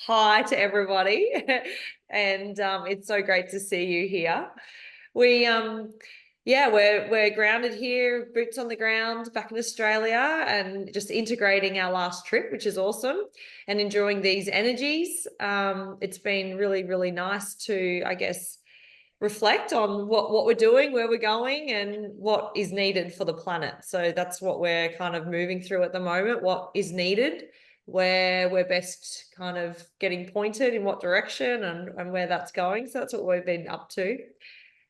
hi to everybody. And it's so great to see you here. We're grounded here, boots on the ground back in Australia, and just integrating our last trip, which is awesome, and enjoying these energies. It's been really, really nice to, I guess, reflect on what we're doing, where we're going, and what is needed for the planet. So that's what we're kind of moving through at the moment, what is needed, where we're best kind of getting pointed in what direction, and where that's going. So that's what we've been up to.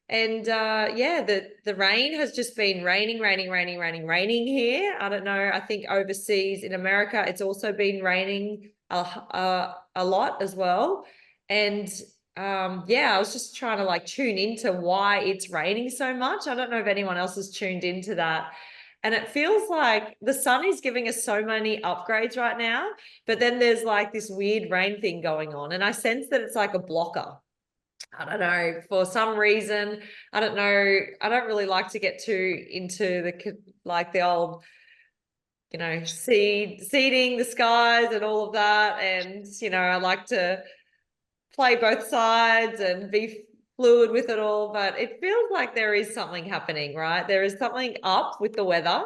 And the rain has just been raining here. I don't know. I think overseas in America, it's also been raining a lot as well. And I was just trying to like tune into why it's raining so much. I don't know if anyone else has tuned into that. And it feels like the sun is giving us so many upgrades right now, but then there's like this weird rain thing going on. And I sense that it's like a blocker. I don't know, for some reason. I don't know. I don't really like to get too into the old, seeding the skies and all of that. And, I like to play both sides and be fluid with it all. But it feels like there is something happening, right? There is something up with the weather.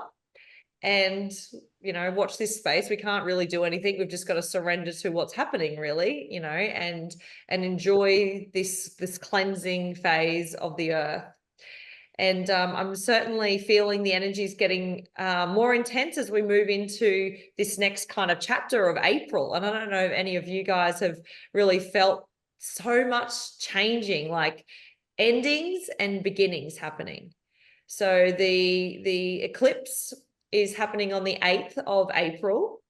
And watch this space. We can't really do anything. We've just got to surrender to what's happening, really, and enjoy this cleansing phase of the earth. And I'm certainly feeling the energy is getting more intense as we move into this next kind of chapter of April. And I don't know if any of you guys have really felt so much changing, like endings and beginnings happening. So the eclipse is happening on the 8th of April.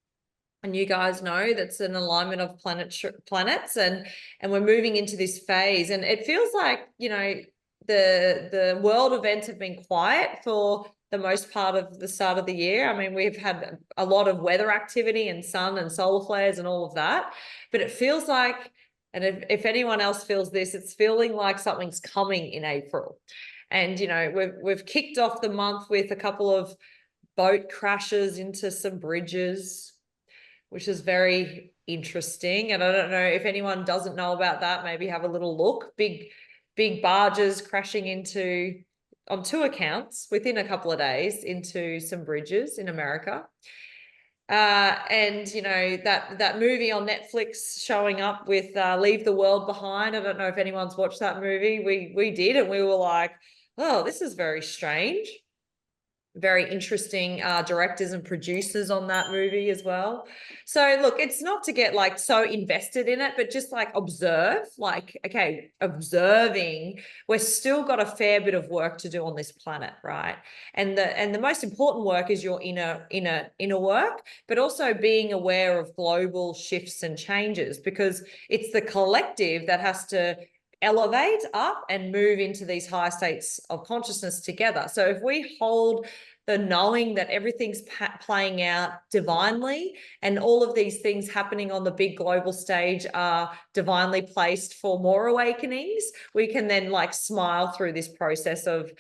And you guys know that's an alignment of planets, and we're moving into this phase. And it feels like, the world events have been quiet for the most part of the start of the year. I mean, we've had a lot of weather activity and sun and solar flares and all of that. But it feels like, and if anyone else feels this, it's feeling like something's coming in April. And, we've kicked off the month with a couple of boat crashes into some bridges, which is very interesting. And I don't know if anyone doesn't know about that, maybe have a little look. Big barges crashing on two accounts within a couple of days into some bridges in America. And that movie on Netflix showing up with Leave the World Behind. I don't know if anyone's watched that movie. We did, and we were like, oh, this is very strange. Very interesting directors and producers on that movie as well. So look, it's not to get like so invested in it, but just like observe, like, okay, observing, we're still got a fair bit of work to do on this planet, right? And the most important work is your inner work, but also being aware of global shifts and changes, because it's the collective that has to elevate up and move into these higher states of consciousness together. So if we hold the knowing that everything's playing out divinely, and all of these things happening on the big global stage are divinely placed for more awakenings, we can then like smile through this process of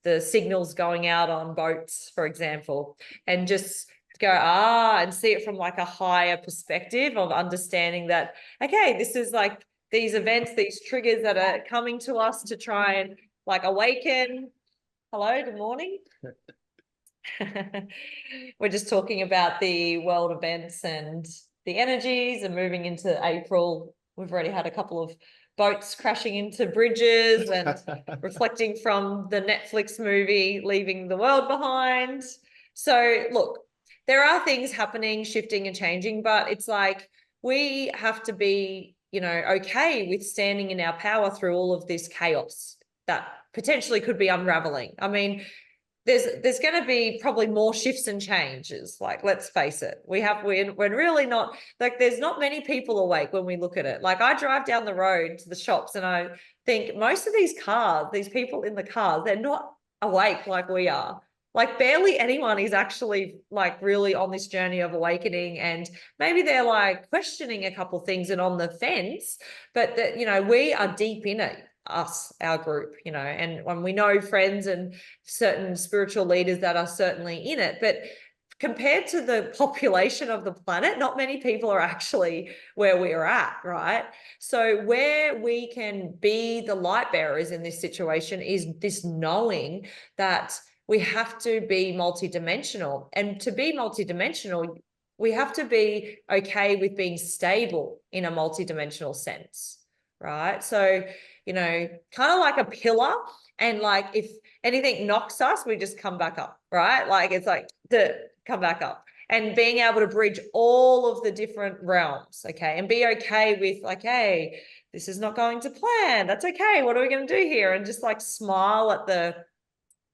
the signals going out on boats, for example, and just go, and see it from like a higher perspective of understanding that, okay, this is like these events, these triggers that are coming to us to try and like awaken. Hello, good morning. We're just talking about the world events and the energies, and moving into April. We've already had a couple of boats crashing into bridges and reflecting from the Netflix movie Leaving the World Behind. So look, there are things happening, shifting and changing, but it's like we have to be okay with standing in our power through all of this chaos that potentially could be unraveling. I mean, there's going to be probably more shifts and changes. Like, let's face it, we're really not, like, there's not many people awake when we look at it. Like, I drive down the road to the shops and I think most of these people in the cars, they're not awake like we are. Like, barely anyone is actually like really on this journey of awakening, and maybe they're like questioning a couple of things and on the fence, but that, we are deep in it, our group, and when we know friends and certain spiritual leaders that are certainly in it. But compared to the population of the planet, not many people are actually where we are at, right? So where we can be the light bearers in this situation is this knowing that we have to be multidimensional. And to be multidimensional, we have to be okay with being stable in a multidimensional sense, right? So, you know, kind of like a pillar, and like if anything knocks us, we just come back up, right? Like it's like to come back up, and being able to bridge all of the different realms, okay, and be okay with like, hey, this is not going to plan. That's okay. What are we going to do here? And just like smile at the,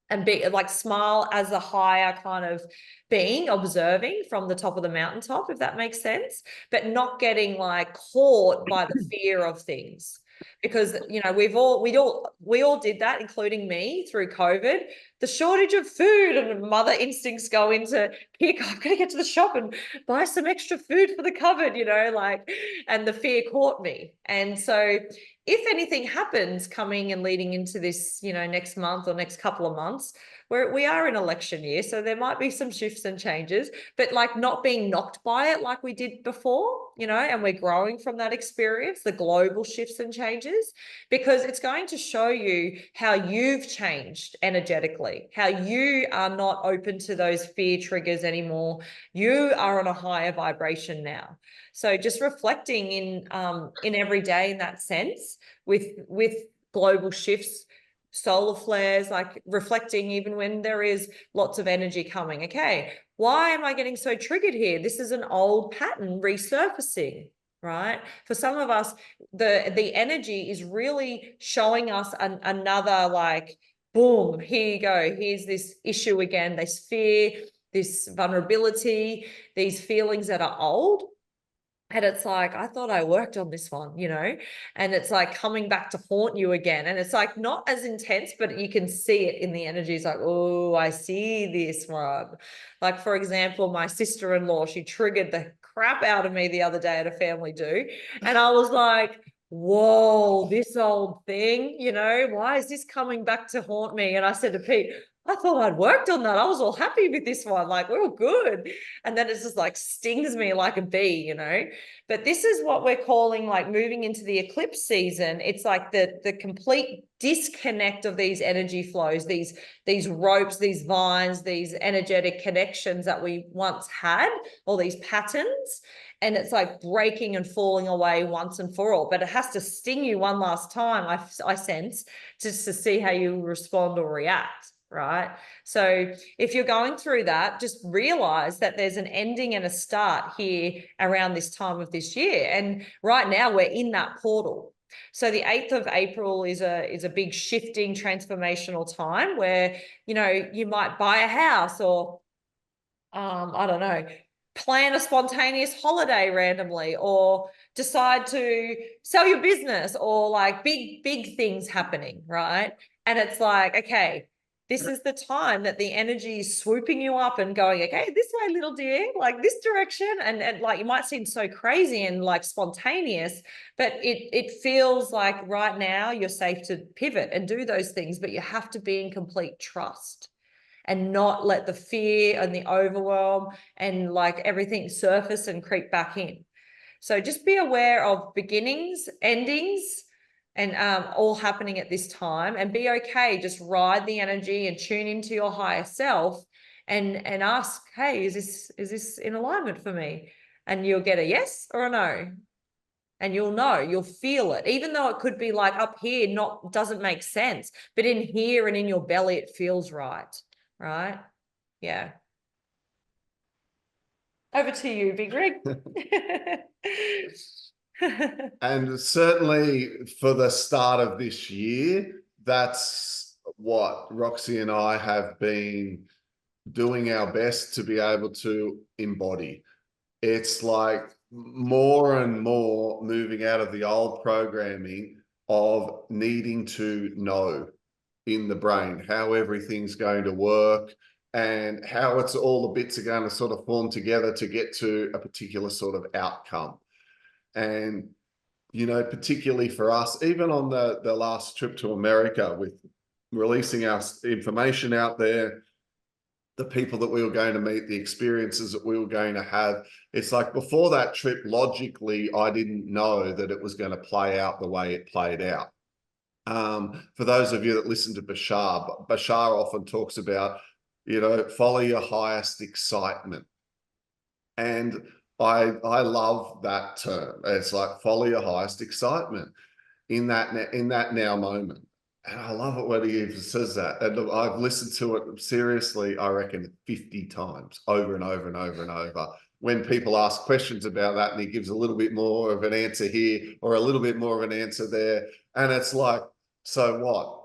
and be like smile as a higher kind of being, observing from the top of the mountaintop, if that makes sense, but not getting like caught by the fear of things. Because, you know, we all did that, including me through COVID. The shortage of food and mother instincts go into pick, I've got to get to the shop and buy some extra food for the cupboard, you know, like, and the fear caught me. And so if anything happens coming and leading into this, you know, next month or next couple of months, where we are in election year, so there might be some shifts and changes, but like not being knocked by it like we did before, you know, and we're growing from that experience, the global shifts and changes, because it's going to show you how you've changed energetically, how you are not open to those fear triggers anymore. You are on a higher vibration now. So just reflecting in every day in that sense, with global shifts, solar flares, like reflecting even when there is lots of energy coming. Okay, why am I getting so triggered here? This is an old pattern resurfacing, right? For some of us, the energy is really showing us another like, boom, here you go. Here's this issue again, this fear, this vulnerability, these feelings that are old. And it's like, I thought I worked on this one, you know, and it's like coming back to haunt you again. And it's like not as intense, but you can see it in the energy. It's like, oh, I see this one. Like, for example, my sister-in-law, she triggered the crap out of me the other day at a family do. And I was like, whoa, this old thing, you know, why is this coming back to haunt me? And I said to Pete, I thought I'd worked on that. I was all happy with this one. Like, we were good. And then it's just like stings me like a bee, you know. But this is what we're calling like moving into the eclipse season. It's like the complete disconnect of these energy flows, these ropes, these vines, these energetic connections that we once had, all these patterns. And it's like breaking and falling away once and for all. But it has to sting you one last time, I sense, just to see how you respond or react. Right. So if you're going through that, just realize that there's an ending and a start here around this time of this year. And right now we're in that portal. So the 8th of April is a big shifting transformational time where, you know, you might buy a house or, I don't know, plan a spontaneous holiday randomly, or decide to sell your business, or like big things happening. Right. And it's like, okay, this is the time that the energy is swooping you up and going, okay, this way, little dear, like this direction. And like, you might seem so crazy and like spontaneous, but it feels like right now you're safe to pivot and do those things, but you have to be in complete trust and not let the fear and the overwhelm and like everything surface and creep back in. So just be aware of beginnings, endings, and all happening at this time, and be okay. Just ride the energy and tune into your higher self and ask, hey, is this in alignment for me? And you'll get a yes or a no. And you'll know, you'll feel it, even though it could be like up here, doesn't make sense, but in here and in your belly, it feels right. Right? Yeah. Over to you, Big Rig. And certainly for the start of this year, that's what Roxy and I have been doing our best to be able to embody. It's like more and more moving out of the old programming of needing to know in the brain how everything's going to work and how it's all the bits are going to sort of form together to get to a particular sort of outcome. And, you know, particularly for us, even on the last trip to America, with releasing our information out there, the people that we were going to meet, the experiences that we were going to have. It's like before that trip, logically, I didn't know that it was going to play out the way it played out. For those of you that listen to Bashar, Bashar often talks about, follow your highest excitement. And I love that term. It's like follow your highest excitement in that now moment. And I love it when he even says that. And I've listened to it seriously, I reckon 50 times over and over and over and over. When people ask questions about that and he gives a little bit more of an answer here or a little bit more of an answer there. And it's like, so what?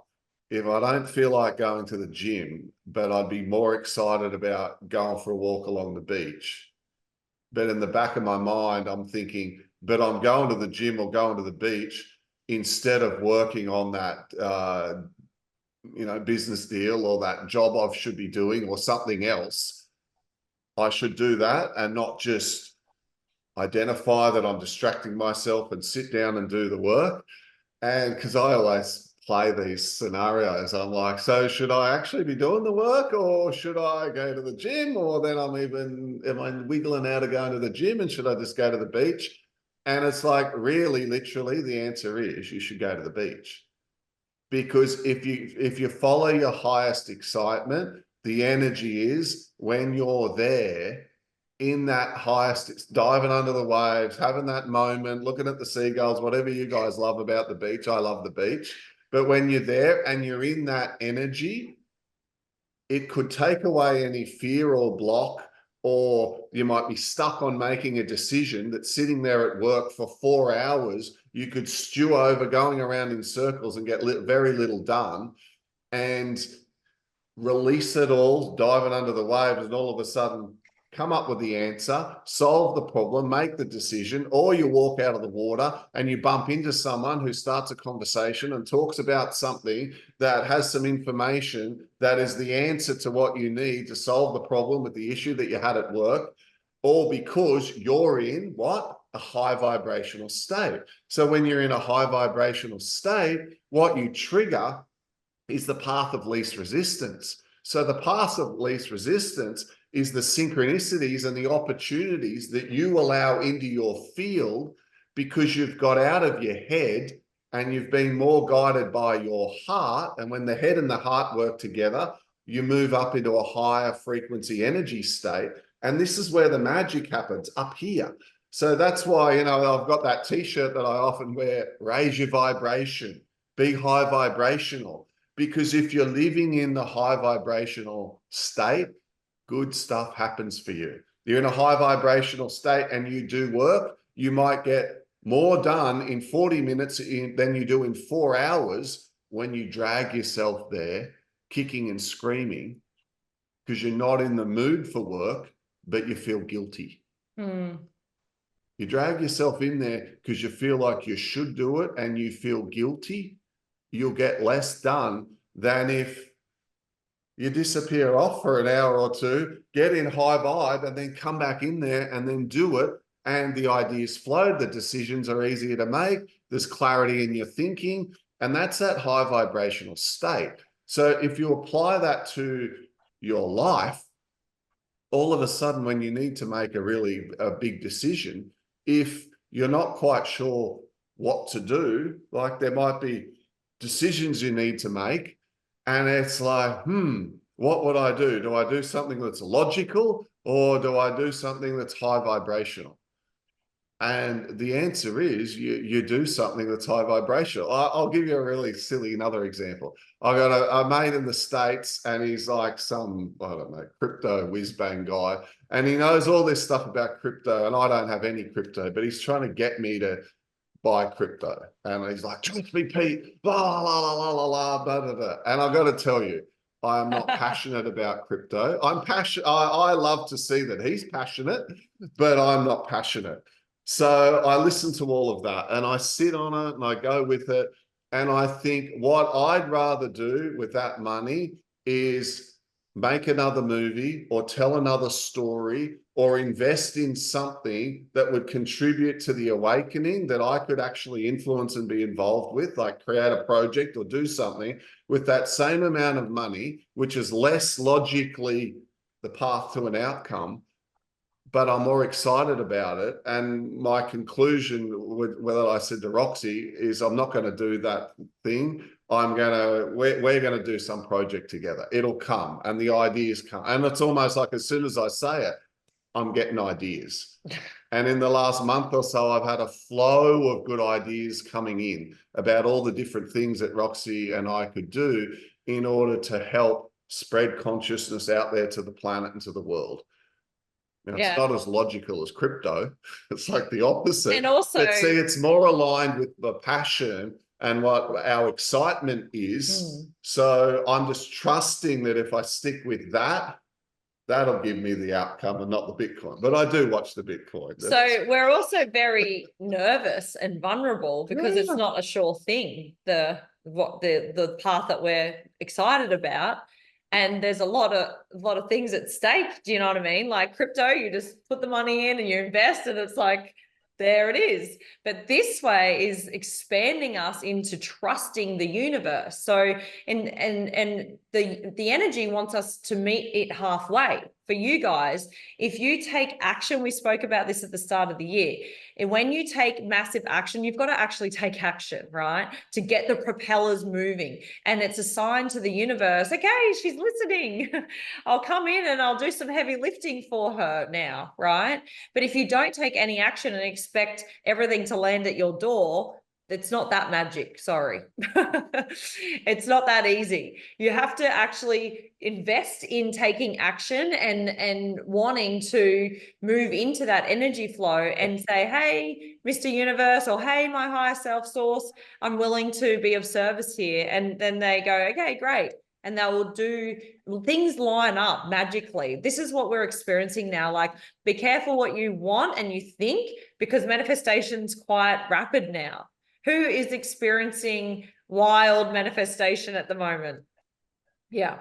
If I don't feel like going to the gym, but I'd be more excited about going for a walk along the beach. But in the back of my mind, I'm thinking, but I'm going to the gym or going to the beach instead of working on that, business deal or that job I should be doing or something else. I should do that and not just identify that I'm distracting myself and sit down and do the work. And because I always play these scenarios, I'm like, so should I actually be doing the work or should I go to the gym? Or then am I wiggling out of going to the gym and should I just go to the beach? And it's like, really, literally, the answer is you should go to the beach. Because if you follow your highest excitement, the energy is when you're there in that highest, diving under the waves, having that moment, looking at the seagulls, whatever you guys love about the beach. I love the beach. But when you're there and you're in that energy, it could take away any fear or block, or you might be stuck on making a decision that's sitting there at work for 4 hours. You could stew over going around in circles and get very little done and release it all, diving under the waves, and all of a sudden come up with the answer, solve the problem, make the decision, or you walk out of the water and you bump into someone who starts a conversation and talks about something that has some information that is the answer to what you need to solve the problem with the issue that you had at work, all because you're in what? A high vibrational state. So when you're in a high vibrational state, what you trigger is the path of least resistance. So the path of least resistance is the synchronicities and the opportunities that you allow into your field because you've got out of your head and you've been more guided by your heart. And when the head and the heart work together, you move up into a higher frequency energy state. And this is where the magic happens, up here. So that's why, I've got that t-shirt that I often wear, raise your vibration, be high vibrational. Because if you're living in the high vibrational state, good stuff happens for you. You're in a high vibrational state and you do work, you might get more done in 40 minutes than you do in 4 hours when you drag yourself there, kicking and screaming, because you're not in the mood for work, but you feel guilty. You drag yourself in there because you feel like you should do it and you feel guilty. You'll get less done than if you disappear off for an hour or two, get in high vibe, and then come back in there and then do it. And the ideas flow, the decisions are easier to make, there's clarity in your thinking, and that's that high vibrational state. So if you apply that to your life, all of a sudden when you need to make a big decision, if you're not quite sure what to do, like there might be decisions you need to make, and it's like, what would I do? Do I do something that's logical or do I do something that's high vibrational? And the answer is you do something that's high vibrational. I'll give you a really silly another example. I got a mate in the States and he's like some, I don't know, crypto whiz bang guy. And he knows all this stuff about crypto and I don't have any crypto, but he's trying to get me to buy crypto. And he's like, trust me, Pete, blah, blah, blah, blah, blah, blah, blah, blah. And I've got to tell you, I am not passionate about crypto. I'm passionate. I love to see that he's passionate, but I'm not passionate. So I listen to all of that and I sit on it and I go with it. And I think what I'd rather do with that money is make another movie or tell another story or invest in something that would contribute to the awakening that I could actually influence and be involved with, like create a project or do something with that same amount of money, which is less logically the path to an outcome, but I'm more excited about it. And my conclusion, whether I said to Roxy, is I'm not going to do that thing. We're going to do some project together. It'll come and the ideas come. And it's almost like as soon as I say it, I'm getting ideas. And in the last month or so, I've had a flow of good ideas coming in about all the different things that Roxy and I could do in order to help spread consciousness out there to the planet and to the world. Now, it's not as logical as crypto. It's like the opposite. And also, but see, it's more aligned with the passion and what our excitement is. So I'm just trusting that if I stick with that, that'll give me the outcome and not the Bitcoin. But I do watch the Bitcoin. So we're also very nervous and vulnerable because it's not a sure thing, the path that we're excited about. And there's a lot of things at stake. Do you know what I mean? Like crypto, you just put the money in and you invest and it's like, there it is. But this way is expanding us into trusting the universe. So, and the energy wants us to meet it halfway. For you guys, if you take action, we spoke about this at the start of the year. And when you take massive action, you've got to actually take action, right? To get the propellers moving. And it's a sign to the universe, okay, she's listening. I'll come in and I'll do some heavy lifting for her now, right? But if you don't take any action and expect everything to land at your door, it's not that magic. Sorry. It's not that easy. You have to actually invest in taking action and wanting to move into that energy flow and say, hey, Mr. Universe, or hey, my higher self source, I'm willing to be of service here. And then they go, okay, great. And they will do things line up magically. This is what we're experiencing now. Like, be careful what you want and you think, because manifestation's quite rapid now. Who is experiencing wild manifestation at the moment? Yeah.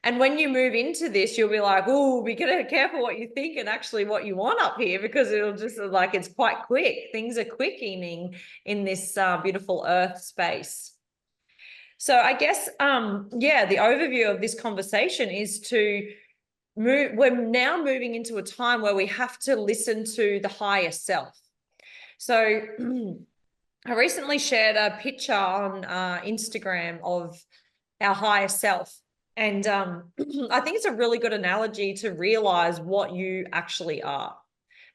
And when you move into this, you'll be like, oh, be careful what you think and actually what you want up here, because it'll just like, it's quite quick. Things are quickening in this beautiful earth space. So I guess, the overview of this conversation is to move. We're now moving into a time where we have to listen to the higher self. So I recently shared a picture on Instagram of our higher self. And I think it's a really good analogy to realize what you actually are.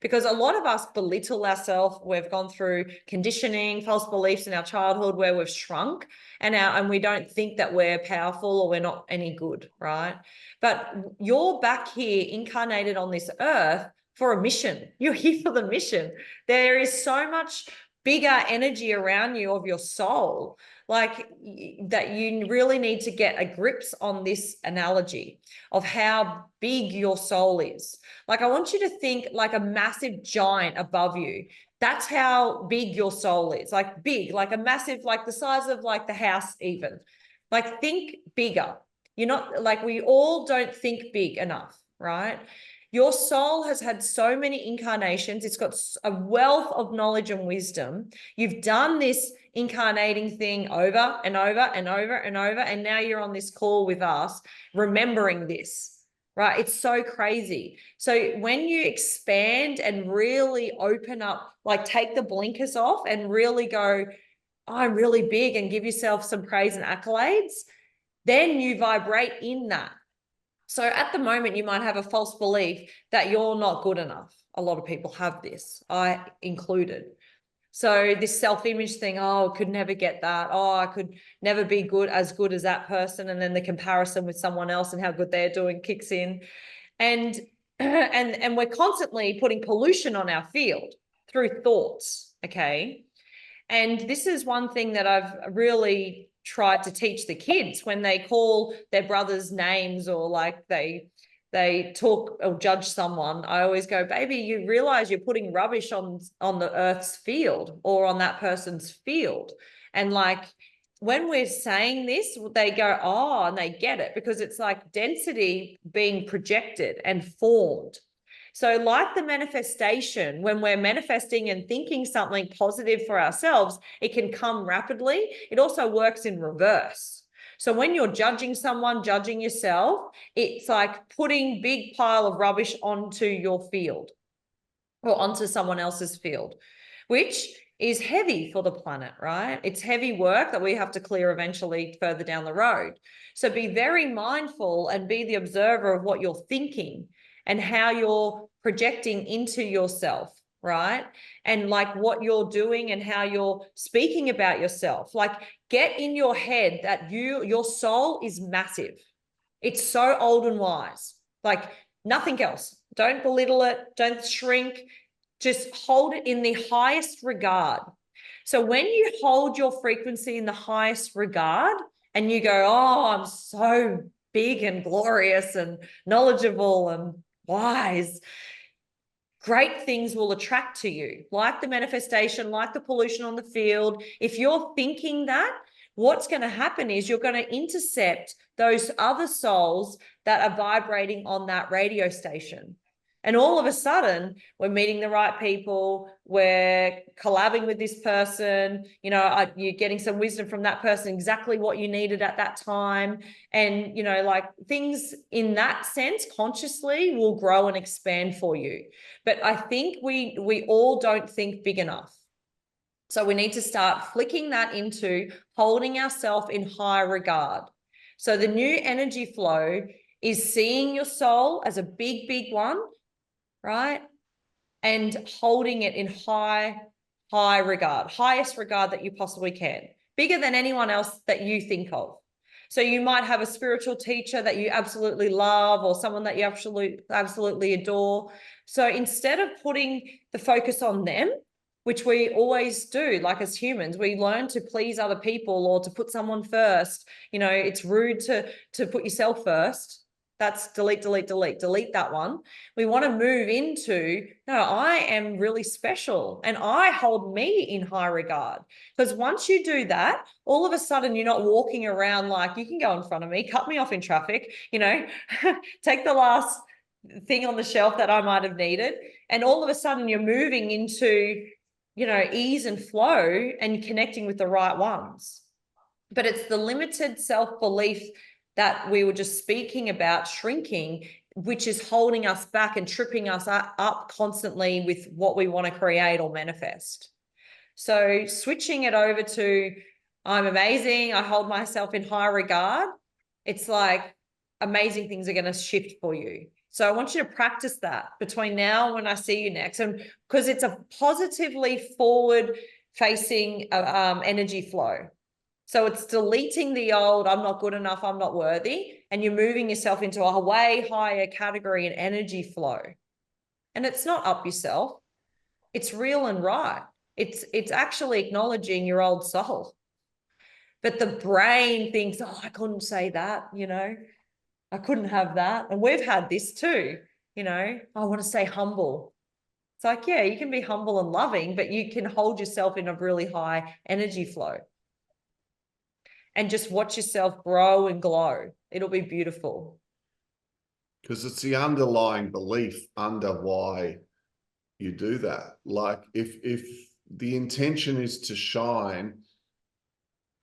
Because a lot of us belittle ourselves. We've gone through conditioning, false beliefs in our childhood where we've shrunk and we don't think that we're powerful or we're not any good, right? But you're back here incarnated on this earth for a mission. You're here for the mission. There is so much bigger energy around you of your soul, like that you really need to get a grips on this analogy of how big your soul is. Like, I want you to think like a massive giant above you. That's how big your soul is, like big, like a massive, like the size of like the house even. Like, think bigger. You're not like, we all don't think big enough, right? Your soul has had so many incarnations. It's got a wealth of knowledge and wisdom. You've done this incarnating thing over and over and over and over. And now you're on this call with us, remembering this, right? It's so crazy. So when you expand and really open up, like take the blinkers off and really go, I'm really big, and give yourself some praise and accolades, then you vibrate in that. So at the moment, you might have a false belief that you're not good enough. A lot of people have this, I included. So this self-image thing, oh, I could never get that. Oh, I could never be as good as that person. And then the comparison with someone else and how good they're doing kicks in. And we're constantly putting pollution on our field through thoughts, okay? And this is one thing that I've really tried to teach the kids when they call their brothers names, or like they talk or judge someone. I always go, baby, you realize you're putting rubbish on the earth's field or on that person's field. And like, when we're saying this, they go, oh, and they get it, because it's like density being projected and formed. So like the manifestation, when we're manifesting and thinking something positive for ourselves, it can come rapidly. It also works in reverse. So when you're judging someone, judging yourself, it's like putting big pile of rubbish onto your field or onto someone else's field, which is heavy for the planet, right? It's heavy work that we have to clear eventually further down the road. So be very mindful and be the observer of what you're thinking and how you're projecting into yourself, right? And like what you're doing and how you're speaking about yourself. Like get in your head that your soul is massive. It's so old and wise, like nothing else. Don't belittle it. Don't shrink. Just hold it in the highest regard. So when you hold your frequency in the highest regard and you go, oh, I'm so big and glorious and knowledgeable and wise, great things will attract to you, like the manifestation, like the pollution on the field. If you're thinking that, what's going to happen is you're going to intercept those other souls that are vibrating on that radio station. And all of a sudden, we're meeting the right people, we're collabing with this person, you know, you're getting some wisdom from that person, exactly what you needed at that time. And, you know, like things in that sense, consciously will grow and expand for you. But I think we all don't think big enough. So we need to start flicking that into holding ourselves in high regard. So the new energy flow is seeing your soul as a big, big one, right? And holding it in high regard, highest regard that you possibly can, bigger than anyone else that you think of. So you might have a spiritual teacher that you absolutely love or someone that you absolutely adore. So instead of putting the focus on them, which we always do, like as humans, we learn to please other people or to put someone first. You know, it's rude to put yourself first. That's delete that one. We want to move into, no, I am really special and I hold me in high regard. Because once you do that, all of a sudden you're not walking around like, you can go in front of me, cut me off in traffic, you know, take the last thing on the shelf that I might have needed. And all of a sudden you're moving into, you know, ease and flow and connecting with the right ones. But it's the limited self-belief that we were just speaking about shrinking, which is holding us back and tripping us up constantly with what we want to create or manifest. So switching it over to, I'm amazing, I hold myself in high regard, it's like amazing things are going to shift for you. So I want you to practice that between now and when I see you next. And because it's a positively forward facing energy flow. So it's deleting the old, I'm not good enough, I'm not worthy, and you're moving yourself into a way higher category and energy flow. And it's not up yourself. It's real and right. It's actually acknowledging your old soul. But the brain thinks, oh, I couldn't say that, you know, I couldn't have that. And we've had this too, you know, I want to stay humble. It's like, yeah, you can be humble and loving, but you can hold yourself in a really high energy flow. And just watch yourself grow and glow. It'll be beautiful. Because it's the underlying belief under why you do that. Like if the intention is to shine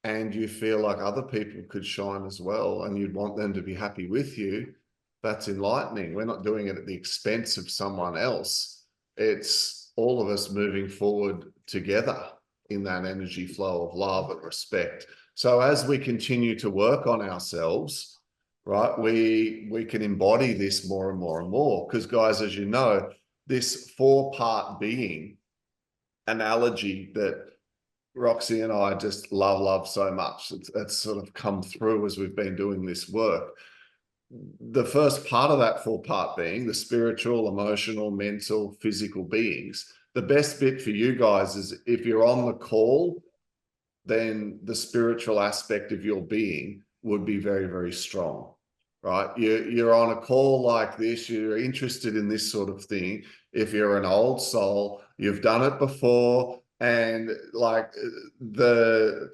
and you feel like other people could shine as well and you'd want them to be happy with you, that's enlightening. We're not doing it at the expense of someone else. It's all of us moving forward together in that energy flow of love and respect. So as we continue to work on ourselves, right, we can embody this more and more and more. Because guys, as you know, this 4-part being analogy that Roxy and I just love so much. It's sort of come through as we've been doing this work. The first part of that 4-part being, the spiritual, emotional, mental, physical beings, the best bit for you guys is if you're on the call, then the spiritual aspect of your being would be very, very strong, right? You're on a call like this, you're interested in this sort of thing. If you're an old soul, you've done it before, and like the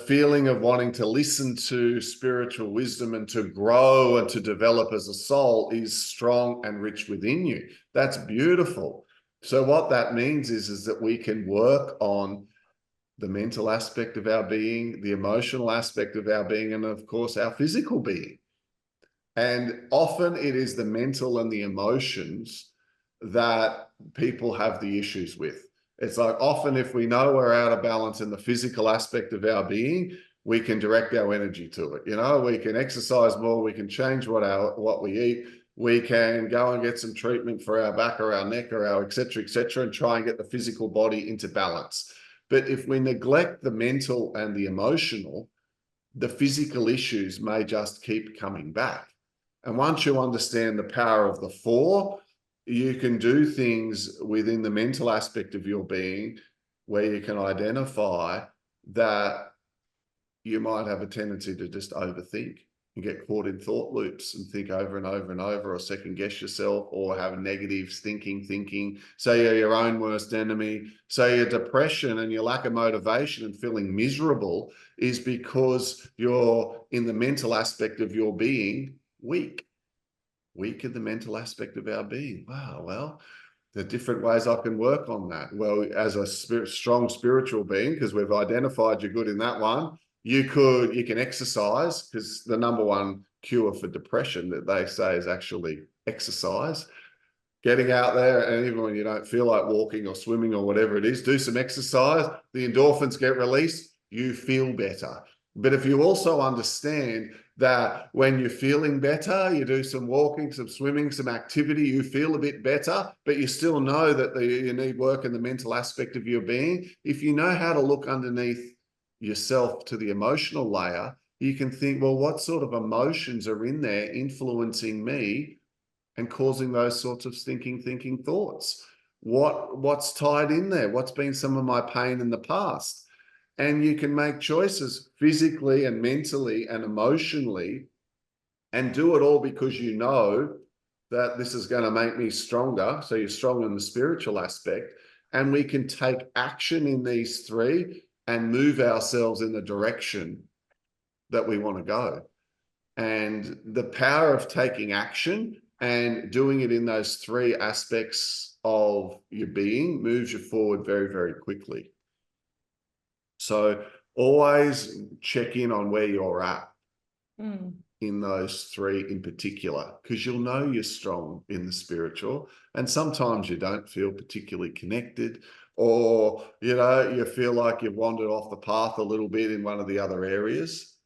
feeling of wanting to listen to spiritual wisdom and to grow and to develop as a soul is strong and rich within you. That's beautiful. So what that means is that we can work on the mental aspect of our being, the emotional aspect of our being, and of course, our physical being. And often it is the mental and the emotions that people have the issues with. It's like often if we know we're out of balance in the physical aspect of our being, we can direct our energy to it. You know, we can exercise more, we can change what we eat, we can go and get some treatment for our back or our neck or our et cetera, and try and get the physical body into balance. But if we neglect the mental and the emotional, the physical issues may just keep coming back. And once you understand the power of the four, you can do things within the mental aspect of your being where you can identify that you might have a tendency to just overthink and get caught in thought loops and think over and over and over, or second guess yourself, or have negative thinking. Say you're your own worst enemy. Say your depression and your lack of motivation and feeling miserable is because you're in the mental aspect of your being weak in the mental aspect of our being. Wow, well, there are different ways I can work on that. Well, as a strong spiritual being, because we've identified you're good in that one, you can exercise, because the number one cure for depression that they say is actually exercise. Getting out there, and even when you don't feel like walking or swimming or whatever it is, do some exercise, the endorphins get released, you feel better. But if you also understand that when you're feeling better, you do some walking, some swimming, some activity, you feel a bit better, but you still know that you need work in the mental aspect of your being. If you know how to look underneath yourself to the emotional layer, you can think, well, what sort of emotions are in there influencing me and causing those sorts of thinking thoughts? What's tied in there? What's been some of my pain in the past? And you can make choices physically and mentally and emotionally, and do it all because you know that this is going to make me stronger. So you're strong in the spiritual aspect, and we can take action in these three and move ourselves in the direction that we want to go. And the power of taking action and doing it in those three aspects of your being moves you forward very, very quickly. So always check in on where you're at in those three in particular, because you'll know you're strong in the spiritual, and sometimes you don't feel particularly connected, or you feel like you've wandered off the path a little bit in one of the other areas.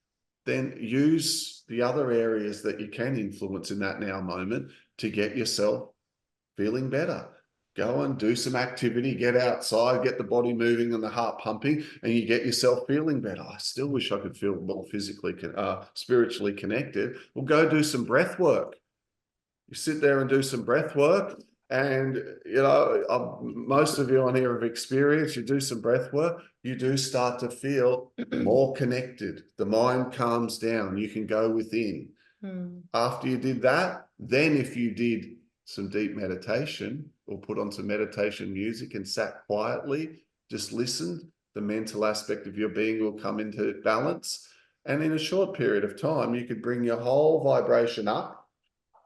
Then use the other areas that you can influence in that now moment to get yourself feeling better. Go and do some activity, get outside, get the body moving and the heart pumping, and you get yourself feeling better. I still wish I could feel more physically, spiritually connected. Well, go do some breath work. You sit there and do some breath work, and most of you on here have experienced, you do some breath work, you do start to feel more connected. The mind calms down. You can go within. After you did that, then if you did some deep meditation or put on some meditation music and sat quietly, just listened, the mental aspect of your being will come into balance. And in a short period of time, you could bring your whole vibration up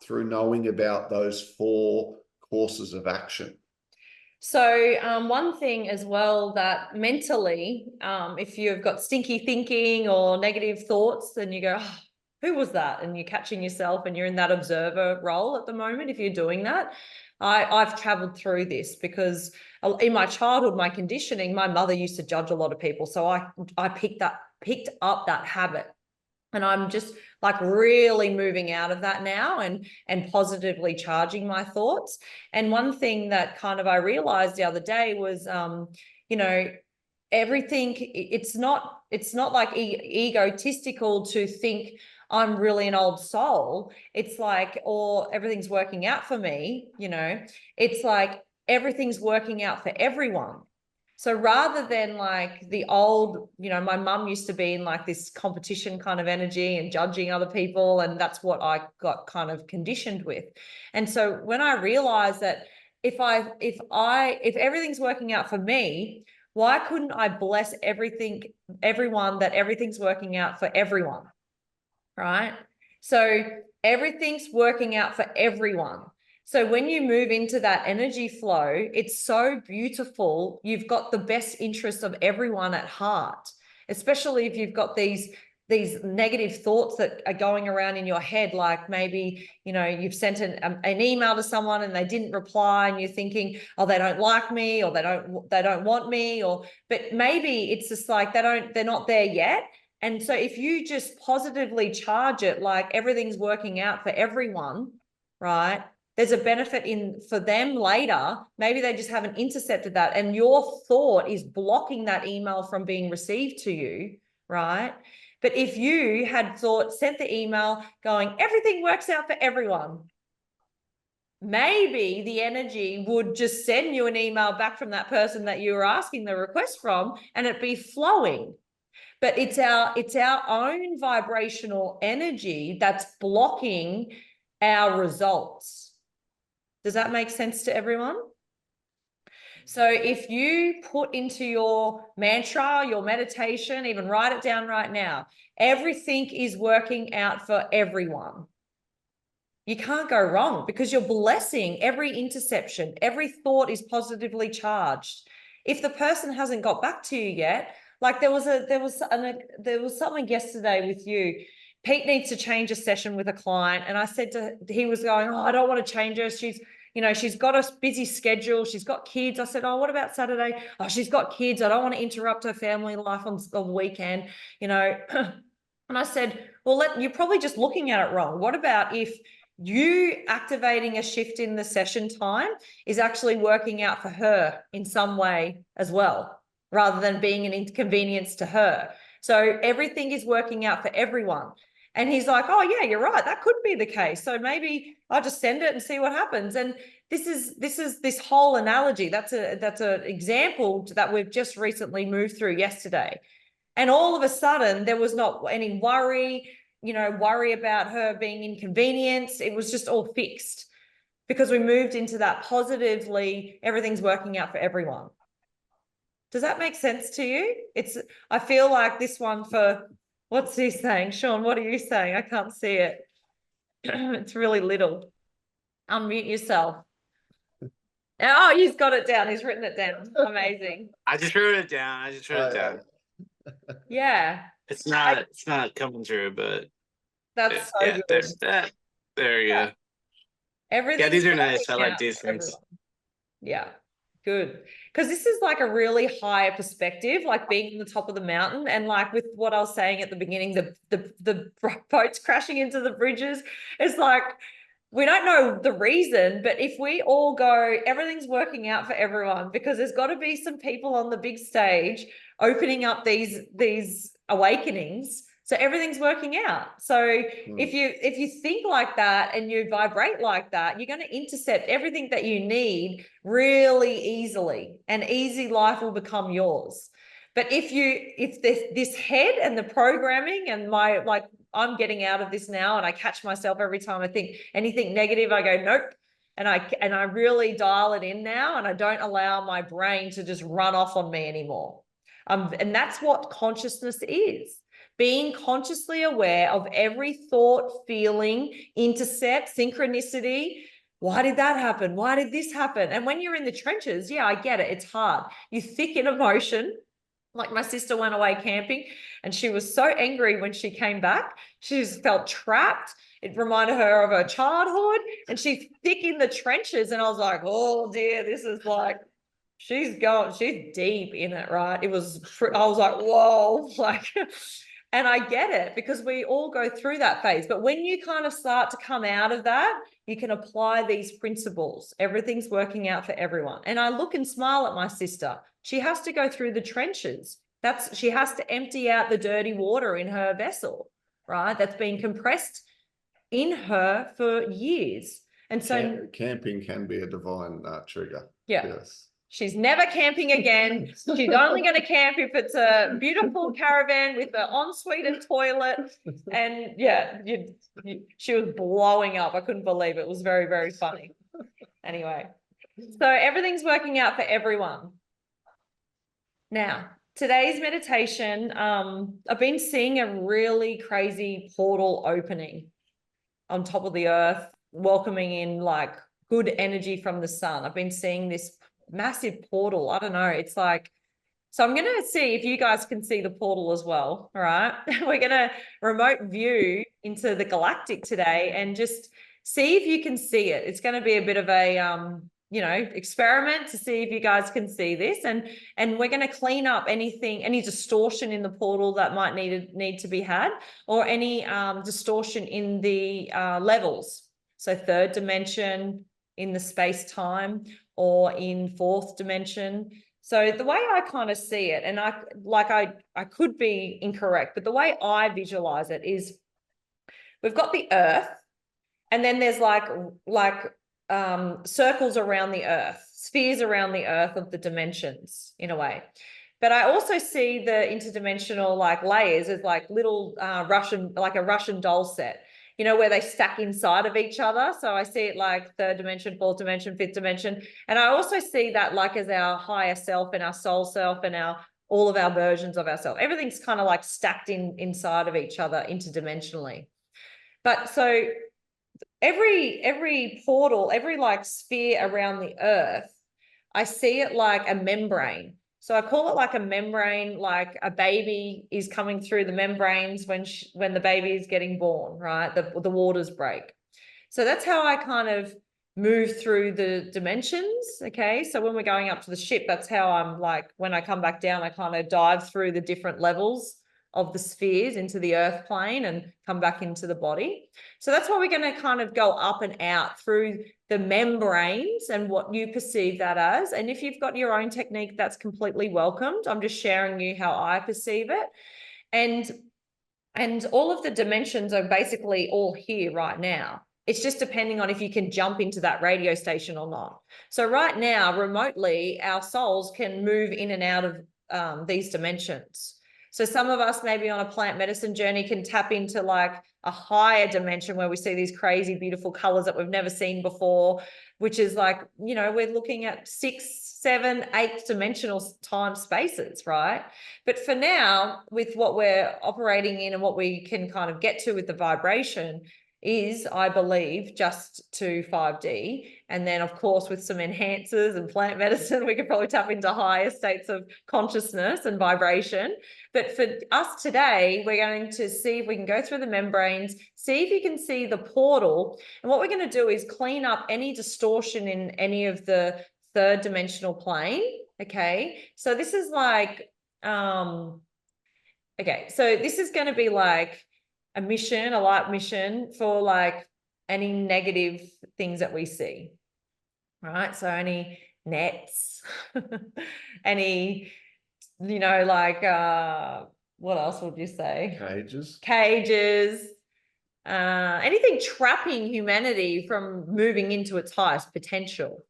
through knowing about those four courses of action. So one thing as well, that mentally, if you've got stinky thinking or negative thoughts, then you go, oh, who was that? And you're catching yourself and you're in that observer role at the moment. If you're doing that, I've traveled through this because in my childhood, my conditioning, my mother used to judge a lot of people. So I picked up that habit. And I'm just like really moving out of that now and positively charging my thoughts. And one thing that kind of I realized the other day was, everything, it's not like egotistical to think I'm really an old soul. It's like, or everything's working out for me, it's like everything's working out for everyone. So rather than like the old, my mum used to be in like this competition kind of energy and judging other people, and that's what I got kind of conditioned with. And so when I realized that if everything's working out for me, why couldn't I bless everyone that everything's working out for everyone, right? So everything's working out for everyone. So when you move into that energy flow, it's so beautiful. You've got the best interest of everyone at heart, especially if you've got these negative thoughts that are going around in your head, like maybe, you know, you've sent an email to someone and they didn't reply, and you're thinking, oh, they don't like me, or they don't want me, or, but maybe it's just like they're not there yet. And so if you just positively charge it, like everything's working out for everyone, right? There's a benefit in for them later. Maybe they just haven't intercepted that, and your thought is blocking that email from being received to you, right? But if you had sent the email going, everything works out for everyone, maybe the energy would just send you an email back from that person that you were asking the request from, and it'd be flowing. But it's our own vibrational energy that's blocking our results. Does that make sense to everyone? So if you put into your mantra, your meditation, even write it down right now, everything is working out for everyone. You can't go wrong, because you're blessing every interception. Every thought is positively charged. If the person hasn't got back to you yet, like there was something yesterday with you. Pete needs to change a session with a client. And I said he was going, oh, I don't want to change her. She's got a busy schedule. She's got kids. I said, oh, what about Saturday? Oh, she's got kids. I don't want to interrupt her family life on the weekend, And I said, well, you're probably just looking at it wrong. What about if you activating a shift in the session time is actually working out for her in some way as well, rather than being an inconvenience to her? So everything is working out for everyone. And he's like, oh yeah, you're right, that could be the case. So maybe I'll just send it and see what happens. And this is this whole analogy. That's an example that we've just recently moved through yesterday. And all of a sudden there was not any worry about her being inconvenienced. It was just all fixed, because we moved into that positively, everything's working out for everyone. Does that make sense to you? I feel like this one for, what's he saying? Sean, what are you saying? I can't see it. It's really little. Unmute yourself. Oh, he's got it down. He's written it down. Amazing. I just wrote it down. Yeah. It's not coming through, but that's so yeah, good. There you go. Everything. Yeah, these are nice. I like these things. Yeah, good. Because this is like a really higher perspective, like being on the top of the mountain, and like with what I was saying at the beginning, the boats crashing into the bridges. It's like, we don't know the reason, but if we all go, everything's working out for everyone, because there's got to be some people on the big stage opening up these awakenings. So everything's working out. So if you think like that and you vibrate like that, you're going to intercept everything that you need really easily, and easy life will become yours. But if this head and the programming and I'm getting out of this now, and I catch myself every time I think anything negative, I go, nope. And I really dial it in now, and I don't allow my brain to just run off on me anymore. And that's what consciousness is. Being consciously aware of every thought, feeling, intercept, synchronicity. Why did that happen? Why did this happen? And when you're in the trenches, yeah, I get it. It's hard. You thick in emotion. Like my sister went away camping and she was so angry when she came back. She just felt trapped. It reminded her of her childhood, and she's thick in the trenches. And I was like, oh dear, this is like, she's deep in it, right? I was like, whoa, like, and I get it, because we all go through that phase. But when you kind of start to come out of that, you can apply these principles. Everything's working out for everyone. And I look and smile at my sister. She has to go through the trenches. She has to empty out the dirty water in her vessel, right? That's been compressed in her for years. And so camping can be a divine trigger. Yeah. Yes. She's never camping again. She's only going to camp if it's a beautiful caravan with an ensuite and toilet. And yeah, she was blowing up. I couldn't believe it. It was very, very funny. Anyway, so everything's working out for everyone. Now, today's meditation, I've been seeing a really crazy portal opening on top of the earth, welcoming in like good energy from the sun. I've been seeing this massive portal. I don't know. It's like, so I'm going to see if you guys can see the portal as well. All right. We're going to remote view into the galactic today and just see if you can see it. It's going to be a bit of a, you know, experiment to see if you guys can see this. And we're going to clean up anything, any distortion in the portal that might need to be had, or any distortion in the levels. So third dimension, in the space-time, or in fourth dimension. So the way I kind of see it, and I could be incorrect, but the way I visualize it is we've got the Earth, and then there's like circles around the Earth, spheres around the Earth of the dimensions in a way. But I also see the interdimensional like layers as like little like a Russian doll set, you know, where they stack inside of each other. So I see it like third dimension, fourth dimension, fifth dimension. And I also see that like as our higher self and our soul self and all of our versions of ourselves. Everything's kind of like stacked inside of each other interdimensionally. But so every portal, every like sphere around the Earth, I see it like a membrane. So I call it like a membrane, like a baby is coming through the membranes when the baby is getting born, right? The waters break. So that's how I kind of move through the dimensions, okay? So when we're going up to the ship, that's how I'm like, when I come back down, I kind of dive through the different levels of the spheres into the earth plane and come back into the body. So that's why we're going to kind of go up and out through the membranes and what you perceive that as. And if you've got your own technique, that's completely welcomed. I'm just sharing you how I perceive it. And all of the dimensions are basically all here right now. It's just depending on if you can jump into that radio station or not. So right now, remotely, our souls can move in and out of these dimensions. So some of us maybe on a plant medicine journey can tap into like a higher dimension where we see these crazy, beautiful colors that we've never seen before, which is like, you know, we're looking at 6, 7, 8 dimensional time spaces, right? But for now, with what we're operating in and what we can kind of get to with the vibration is, I believe, just to 5D. And then, of course, with some enhancers and plant medicine, we could probably tap into higher states of consciousness and vibration. But for us today, we're going to see if we can go through the membranes, see if you can see the portal. And what we're going to do is clean up any distortion in any of the third dimensional plane. Okay. So this is like, okay. So this is going to be like a mission, a light mission for like any negative things that we see, right? So any nets, any, you know, like, what else would you say? Cages, anything trapping humanity from moving into its highest potential.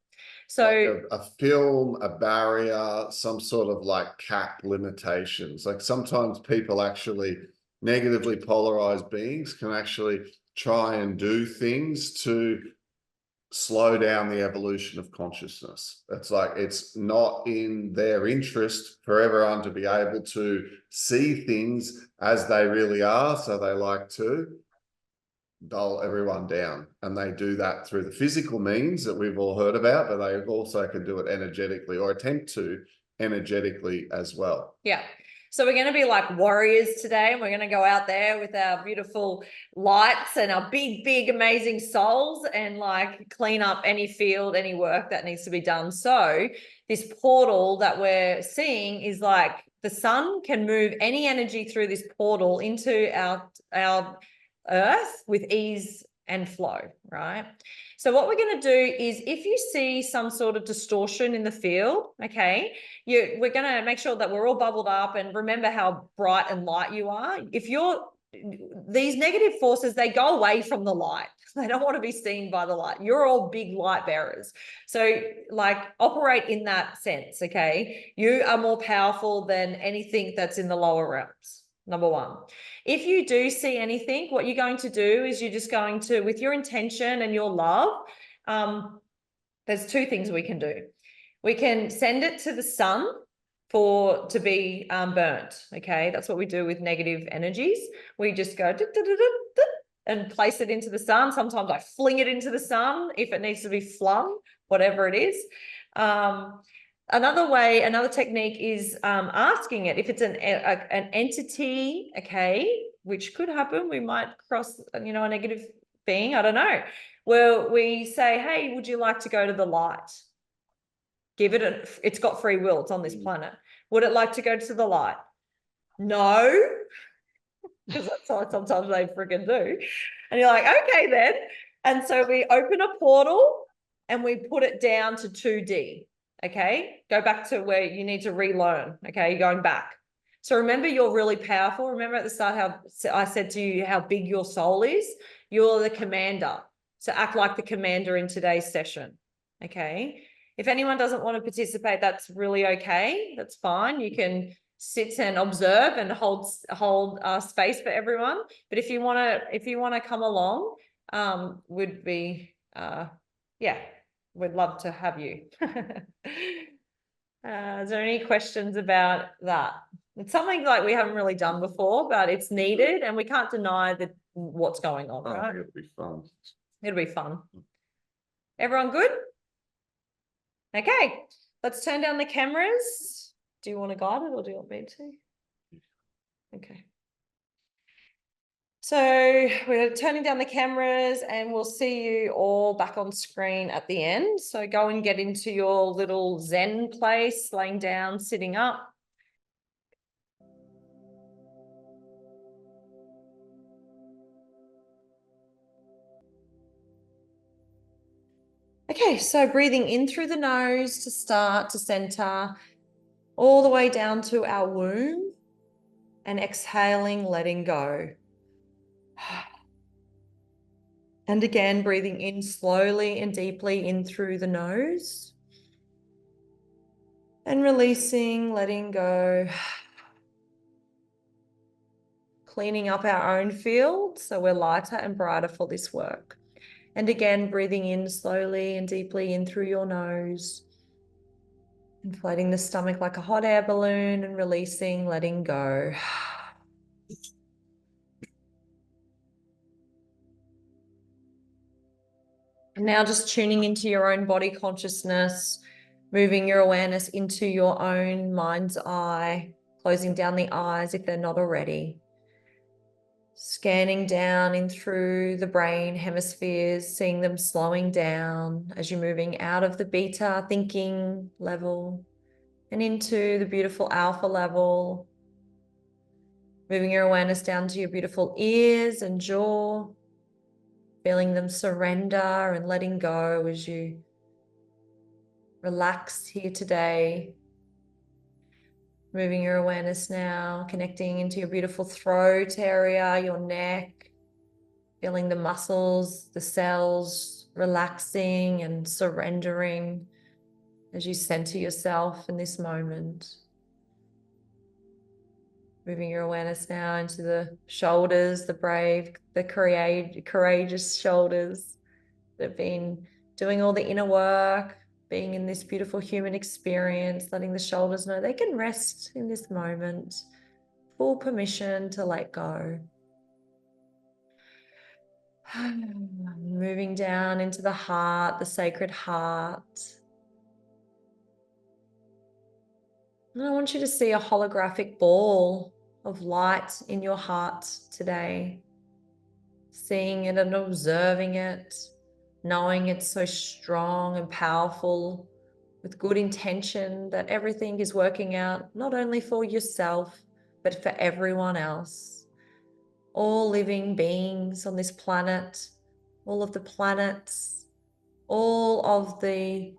So like a film, a barrier, some sort of like cap limitations. Like sometimes people actually, negatively polarized beings can actually try and do things to slow down the evolution of consciousness. It's like it's not in their interest for everyone to be able to see things as they really are, so they like to dull everyone down, and they do that through the physical means that we've all heard about, but they also can do it energetically, or attempt to energetically as well. Yeah. So we're going to be like warriors today, and we're going to go out there with our beautiful lights and our big, big, amazing souls and like clean up any field, any work that needs to be done. So this portal that we're seeing is like the sun can move any energy through this portal into our earth with ease and flow, right? So what we're going to do is if you see some sort of distortion in the field, okay, we're going to make sure that we're all bubbled up and remember how bright and light you are. If these negative forces, they go away from the light. They don't want to be seen by the light. You're all big light bearers. So like operate in that sense, okay? You are more powerful than anything that's in the lower realms. Number one. If you do see anything, what you're going to do is you're just going to, with your intention and your love, there's two things we can do. We can send it to the sun to be burnt, okay? That's what we do with negative energies. We just go, and place it into the sun. Sometimes I fling it into the sun if it needs to be flung, whatever it is. Another technique is asking it. If it's an entity, okay, which could happen, we might cross, a negative being, I don't know. Well, we say, hey, would you like to go to the light? It's got free will, it's on this planet. Would it like to go to the light? No, because that's what sometimes they freaking do. And you're like, okay then. And so we open a portal and we put it down to 2D. Okay, go back to where you need to relearn. Okay, you're going back. So remember, you're really powerful. Remember at the start how I said to you how big your soul is? You're the commander. So act like the commander in today's session. Okay. If anyone doesn't want to participate, that's really okay. That's fine. You can sit and observe and hold space for everyone. But if you want to come along, would be we'd love to have you. Is there any questions about that? It's something like we haven't really done before, but it's needed, and we can't deny that what's going on, right? It'll be fun. It'll be fun. Everyone good? Okay, let's turn down the cameras. Do you want to guide it or do you want me to? Okay. So we're turning down the cameras and we'll see you all back on screen at the end. So go and get into your little Zen place, laying down, sitting up. Okay, so breathing in through the nose to start to center, all the way down to our womb, and exhaling, letting go. And again, breathing in slowly and deeply in through the nose. And releasing, letting go. Cleaning up our own field so we're lighter and brighter for this work. And again, breathing in slowly and deeply in through your nose. Inflating the stomach like a hot air balloon and releasing, letting go. And now just tuning into your own body consciousness, moving your awareness into your own mind's eye, closing down the eyes if they're not already. Scanning down in through the brain hemispheres, seeing them slowing down as you're moving out of the beta thinking level and into the beautiful alpha level. Moving your awareness down to your beautiful ears and jaw, feeling them surrender and letting go as you relax here today. Moving your awareness now, connecting into your beautiful throat area, your neck, feeling the muscles, the cells relaxing and surrendering as you center yourself in this moment. Moving your awareness now into the shoulders, the brave, the courageous shoulders that have been doing all the inner work, being in this beautiful human experience, letting the shoulders know they can rest in this moment. Full permission to let go. Moving down into the heart, the sacred heart. And I want you to see a holographic ball of light in your heart today. Seeing it and observing it, knowing it's so strong and powerful, with good intention that everything is working out not only for yourself, but for everyone else. All living beings on this planet, all of the planets, all of the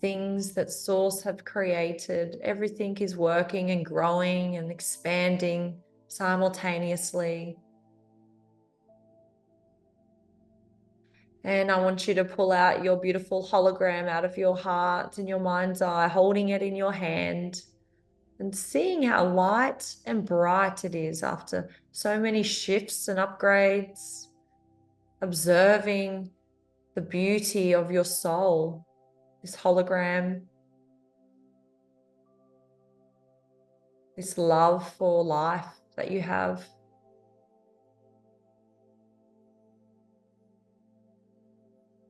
things that Source have created, everything is working and growing and expanding simultaneously. And I want you to pull out your beautiful hologram out of your heart and your mind's eye, holding it in your hand and seeing how light and bright it is after so many shifts and upgrades, observing the beauty of your soul, this hologram, this love for life that you have.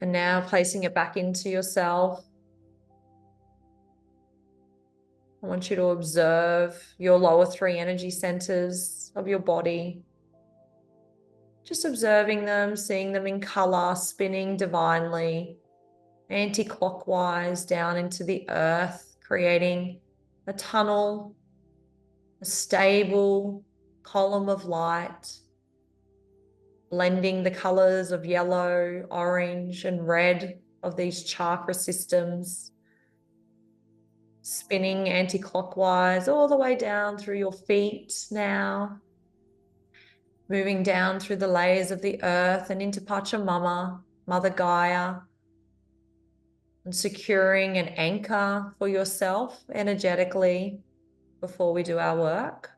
And now placing it back into yourself. I want you to observe your lower 3 energy centers of your body. Just observing them, seeing them in color, spinning divinely, anti-clockwise down into the earth, creating a tunnel, a stable column of light, blending the colors of yellow, orange, and red of these chakra systems, spinning anti-clockwise all the way down through your feet now, moving down through the layers of the earth and into Pachamama, Mother Gaia, and securing an anchor for yourself energetically before we do our work.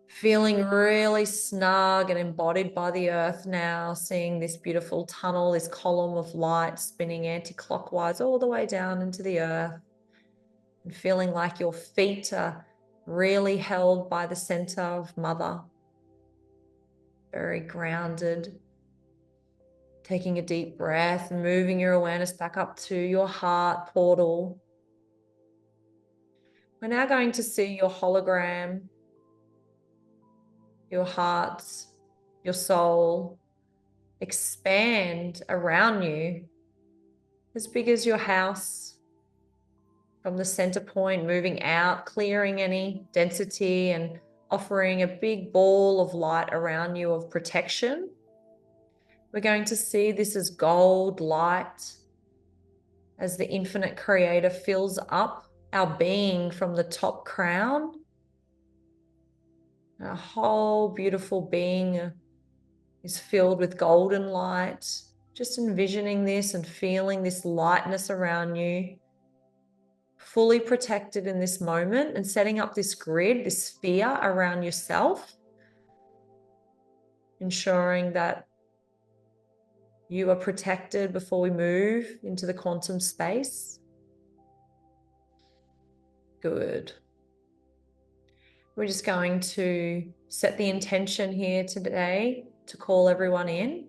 Feeling really snug and embodied by the earth now, seeing this beautiful tunnel, this column of light spinning anti-clockwise all the way down into the earth, and feeling like your feet are really held by the center of Mother. Very grounded. Taking a deep breath and moving your awareness back up to your heart portal. We're now going to see your hologram, your heart, your soul expand around you as big as your house. From the center point, moving out, clearing any density and offering a big ball of light around you of protection. We're going to see this as gold light as the infinite creator fills up our being from the top crown. Our whole beautiful being is filled with golden light. Just envisioning this and feeling this lightness around you, fully protected in this moment, and setting up this grid, this sphere around yourself, ensuring that you are protected before we move into the quantum space. Good. We're just going to set the intention here today to call everyone in.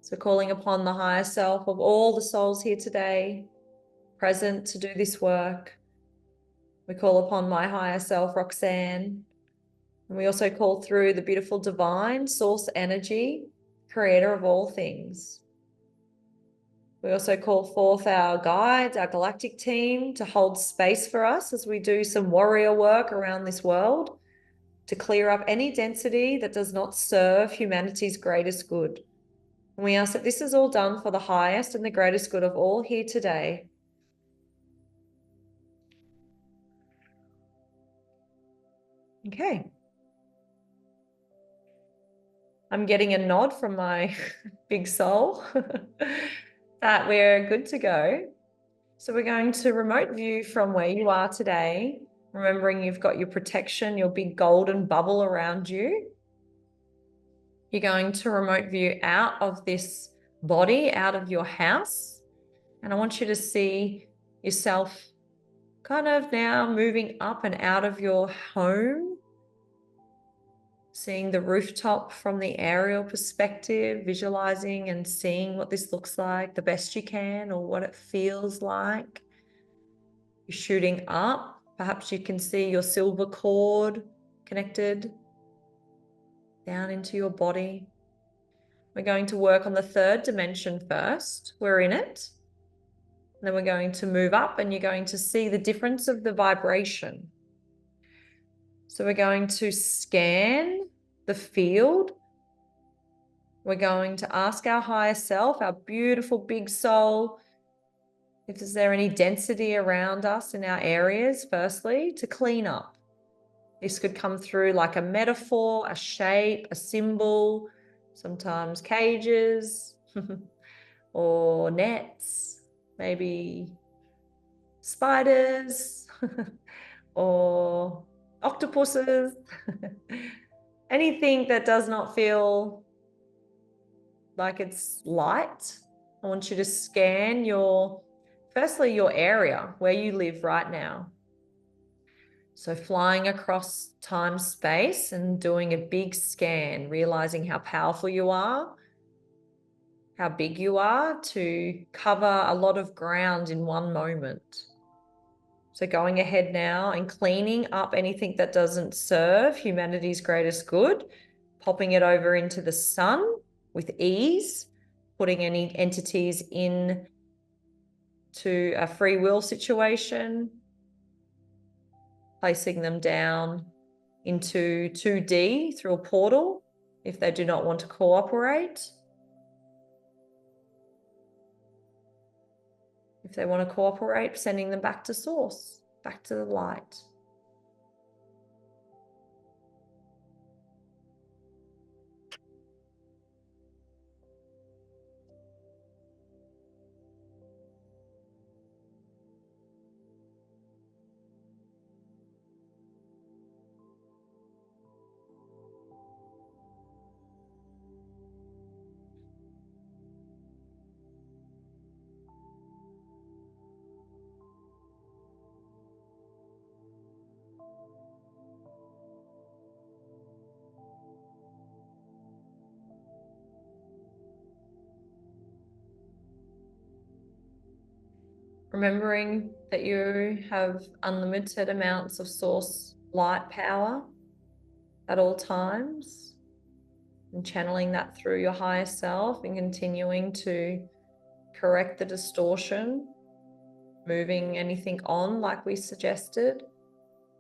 So calling upon the higher self of all the souls here today, present to do this work. We call upon my higher self, Roxanne. And we also call through the beautiful divine source energy, creator of all things. We also call forth our guides, our galactic team, to hold space for us as we do some warrior work around this world to clear up any density that does not serve humanity's greatest good. And we ask that this is all done for the highest and the greatest good of all here today. Okay. I'm getting a nod from my big soul that we're good to go. So we're going to remote view from where you are today, remembering you've got your protection, your big golden bubble around you. You're going to remote view out of this body, out of your house. And I want you to see yourself kind of now moving up and out of your home, seeing the rooftop from the aerial perspective, visualizing and seeing what this looks like the best you can, or what it feels like. You're shooting up. Perhaps you can see your silver cord connected down into your body. We're going to work on the 3rd dimension first. We're in it. And then we're going to move up, and you're going to see the difference of the vibration. So we're going to scan the field. We're going to ask our higher self, our beautiful big soul, if is there any density around us in our areas, firstly, to clean up. This could come through like a metaphor, a shape, a symbol, sometimes cages or nets, maybe spiders or octopuses, anything that does not feel like it's light. I want you to scan firstly your area where you live right now. So flying across time, space, and doing a big scan, realizing how powerful you are, how big you are to cover a lot of ground in one moment. So going ahead now and cleaning up anything that doesn't serve humanity's greatest good, popping it over into the sun with ease, putting any entities in to a free will situation, placing them down into 2D through a portal if they do not want to cooperate. If they want to cooperate, sending them back to source, back to the light. Remembering that you have unlimited amounts of source light power at all times, and channeling that through your higher self and continuing to correct the distortion, moving anything on like we suggested,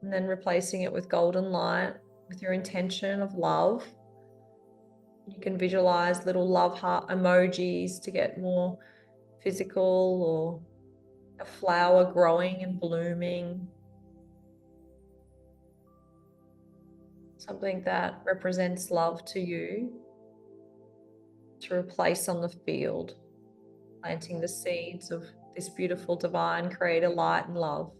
and then replacing it with golden light with your intention of love. You can visualize little love heart emojis to get more physical, or a flower growing and blooming. Something that represents love to you to replace on the field, planting the seeds of this beautiful divine creator light and love.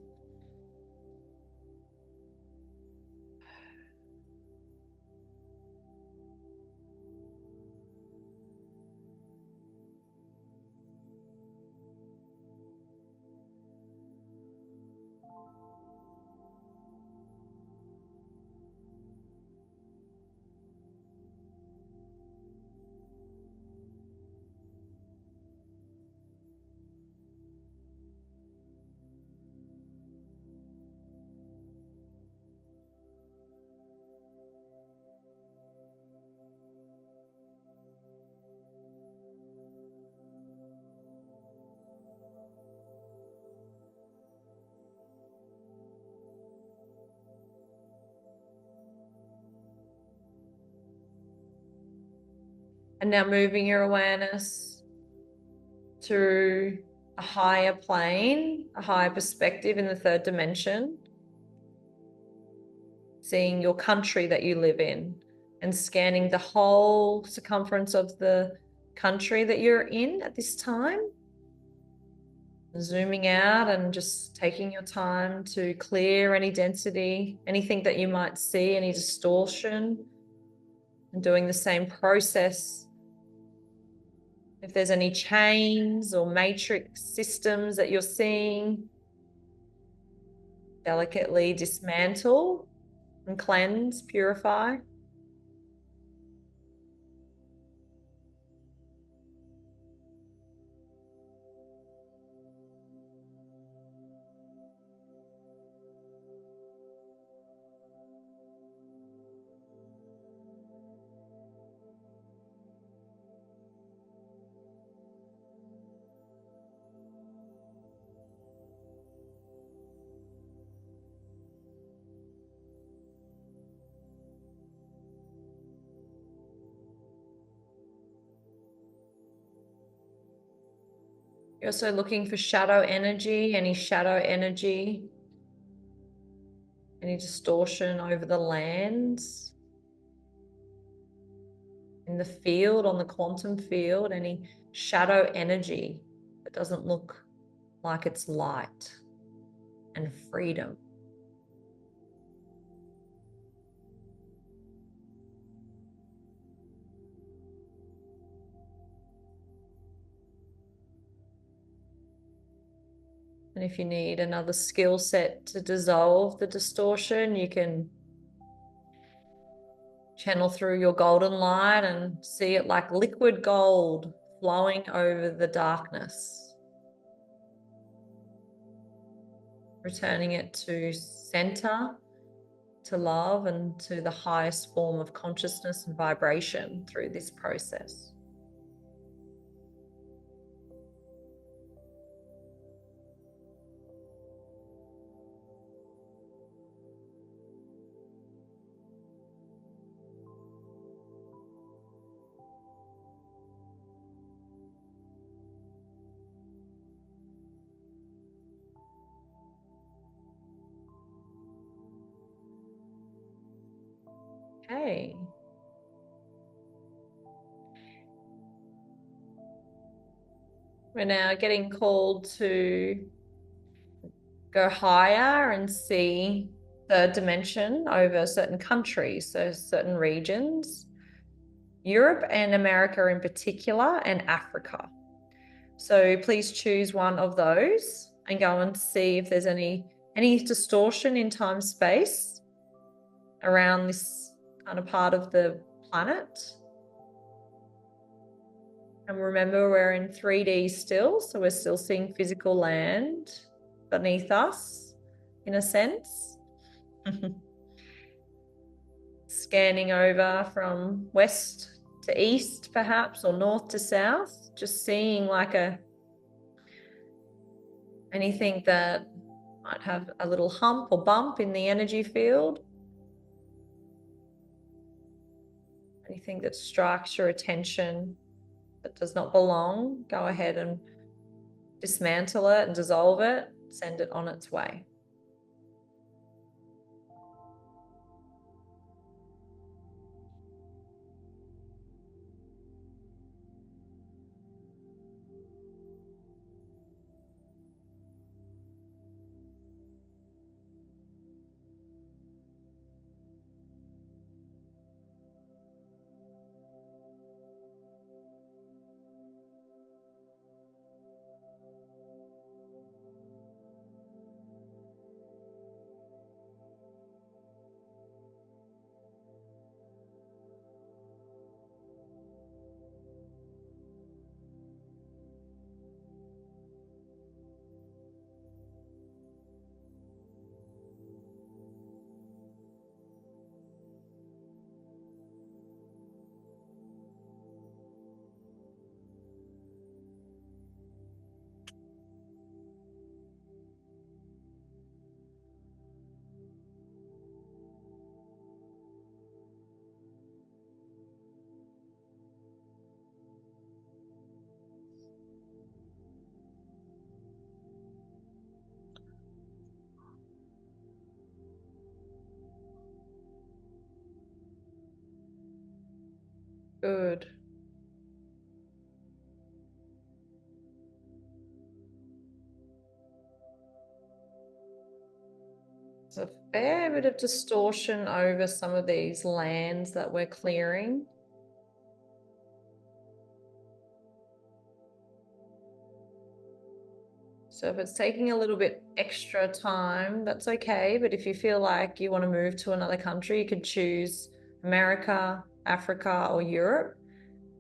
And now moving your awareness to a higher plane, a higher perspective in the third dimension, seeing your country that you live in and scanning the whole circumference of the country that you're in at this time. Zooming out and just taking your time to clear any density, anything that you might see, any distortion, and doing the same process. If there's any chains or matrix systems that you're seeing, delicately dismantle and cleanse, purify. You're also looking for shadow energy, any distortion over the lands, in the field, on the quantum field, any shadow energy that doesn't look like it's light and freedom. And if you need another skill set to dissolve the distortion, you can channel through your golden light and see it like liquid gold flowing over the darkness, returning it to center, to love, and to the highest form of consciousness and vibration through this process. Okay. We're now getting called to go higher and see third dimension over certain countries, so certain regions, Europe and America in particular, and Africa. So please choose one of those and go and see if there's any distortion in time space around this kind of part of the planet. And remember, we're in 3D still, so we're still seeing physical land beneath us, in a sense. Scanning over from west to east, perhaps, or north to south, just seeing like anything that might have a little hump or bump in the energy field. Anything that strikes your attention that does not belong, go ahead and dismantle it and dissolve it, send it on its way. Good. There's a fair bit of distortion over some of these lands that we're clearing. So if it's taking a little bit extra time, that's okay. But if you feel like you want to move to another country, you could choose America, Africa, or Europe.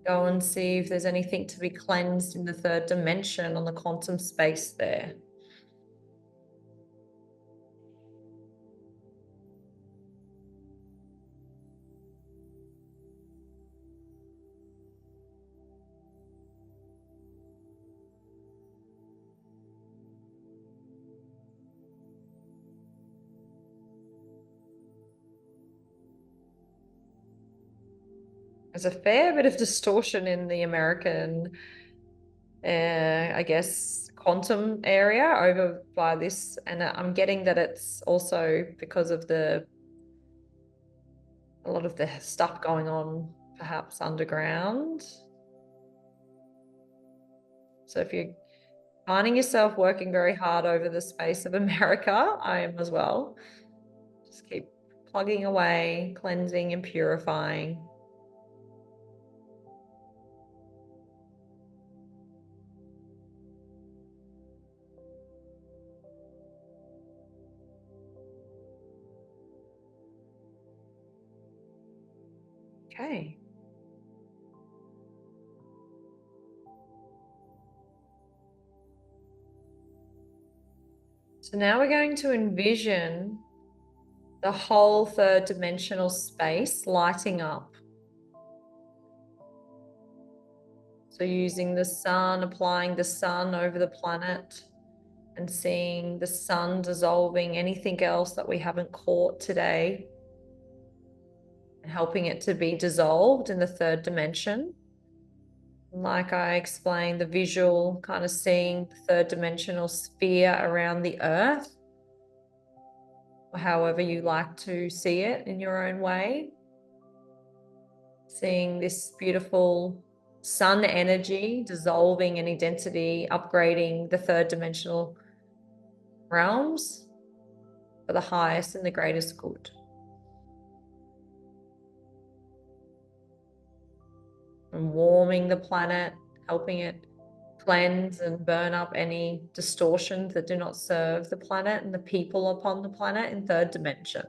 Go and see if there's anything to be cleansed in the third dimension on the quantum space there. There's a fair bit of distortion in the American, I guess, quantum area over by this. And I'm getting that it's also because of a lot of the stuff going on, perhaps underground. So if you're finding yourself working very hard over the space of America, I am as well. Just keep plugging away, cleansing and purifying. Okay. So now we're going to envision the whole third dimensional space lighting up. So using the sun, applying the sun over the planet and seeing the sun dissolving anything else that we haven't caught today and helping it to be dissolved in the third dimension. Like I explained, the visual, kind of seeing the third dimensional sphere around the earth, or however you like to see it in your own way. Seeing this beautiful sun energy dissolving any density, upgrading the third dimensional realms for the highest and the greatest good. And warming the planet, helping it cleanse and burn up any distortions that do not serve the planet and the people upon the planet in third dimension.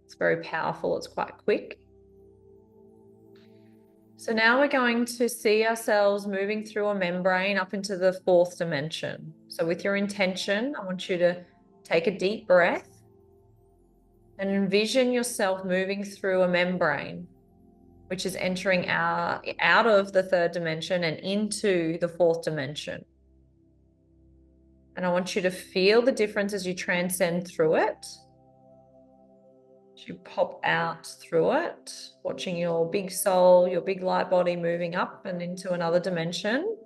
It's very powerful, it's quite quick. So now we're going to see ourselves moving through a membrane up into the fourth dimension. So with your intention, I want you to take a deep breath and envision yourself moving through a membrane, which is entering out of the third dimension and into the fourth dimension. And I want you to feel the difference as you transcend through it. As you pop out through it, watching your big soul, your big light body moving up and into another dimension.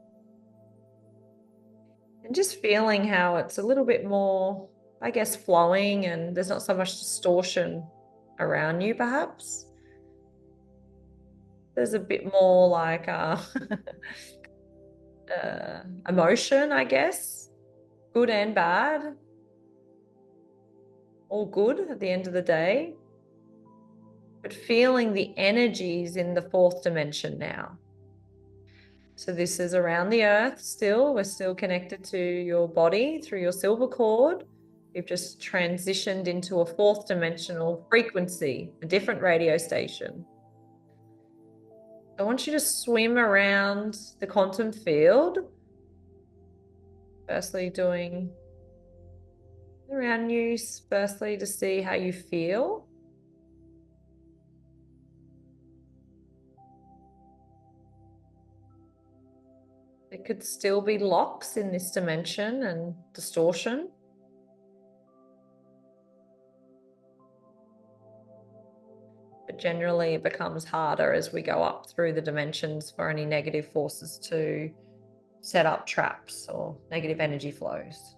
And just feeling how it's a little bit more, I guess, flowing and there's not so much distortion around you, perhaps. There's a bit more like emotion, I guess, good and bad, all good at the end of the day, but feeling the energies in the fourth dimension now. So this is around the earth still. We're still connected to your body through your silver cord. You've just transitioned into a fourth dimensional frequency, a different radio station. I want you to swim around the quantum field. Firstly, doing around you, firstly to see how you feel. There could still be locks in this dimension and distortion. But generally it becomes harder as we go up through the dimensions for any negative forces to set up traps or negative energy flows.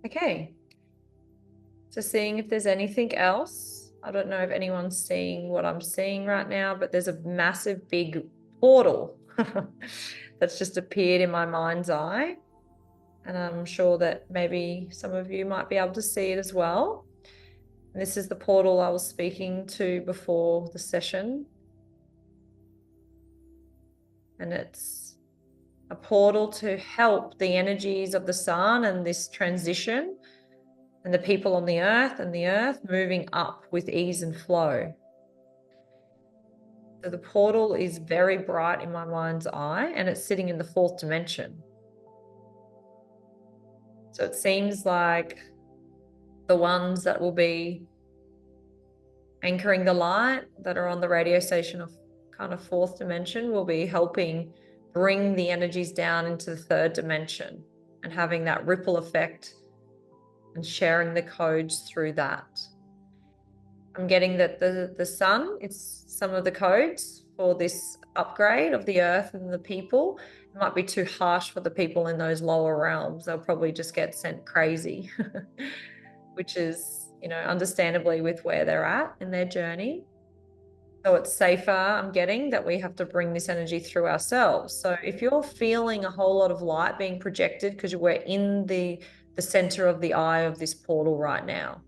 Okay. So seeing if there's anything else. I don't know if anyone's seeing what I'm seeing right now, but there's a massive big portal that's just appeared in my mind's eye. And I'm sure that maybe some of you might be able to see it as well. And this is the portal I was speaking to before the session. And it's a portal to help the energies of the sun and this transition and the people on the earth and the earth moving up with ease and flow. So the portal is very bright in my mind's eye and it's sitting in the fourth dimension. So it seems like the ones that will be anchoring the light that are on the radio station of kind of fourth dimension will be helping bring the energies down into the third dimension and having that ripple effect and sharing the codes through that. I'm getting that the sun, it's some of the codes for this upgrade of the earth and the people. It might be too harsh for the people in those lower realms. They'll probably just get sent crazy, which is, you know, understandably with where they're at in their journey. So it's safer, I'm getting, that we have to bring this energy through ourselves. So if you're feeling a whole lot of light being projected because we're in the center of the eye of this portal right now,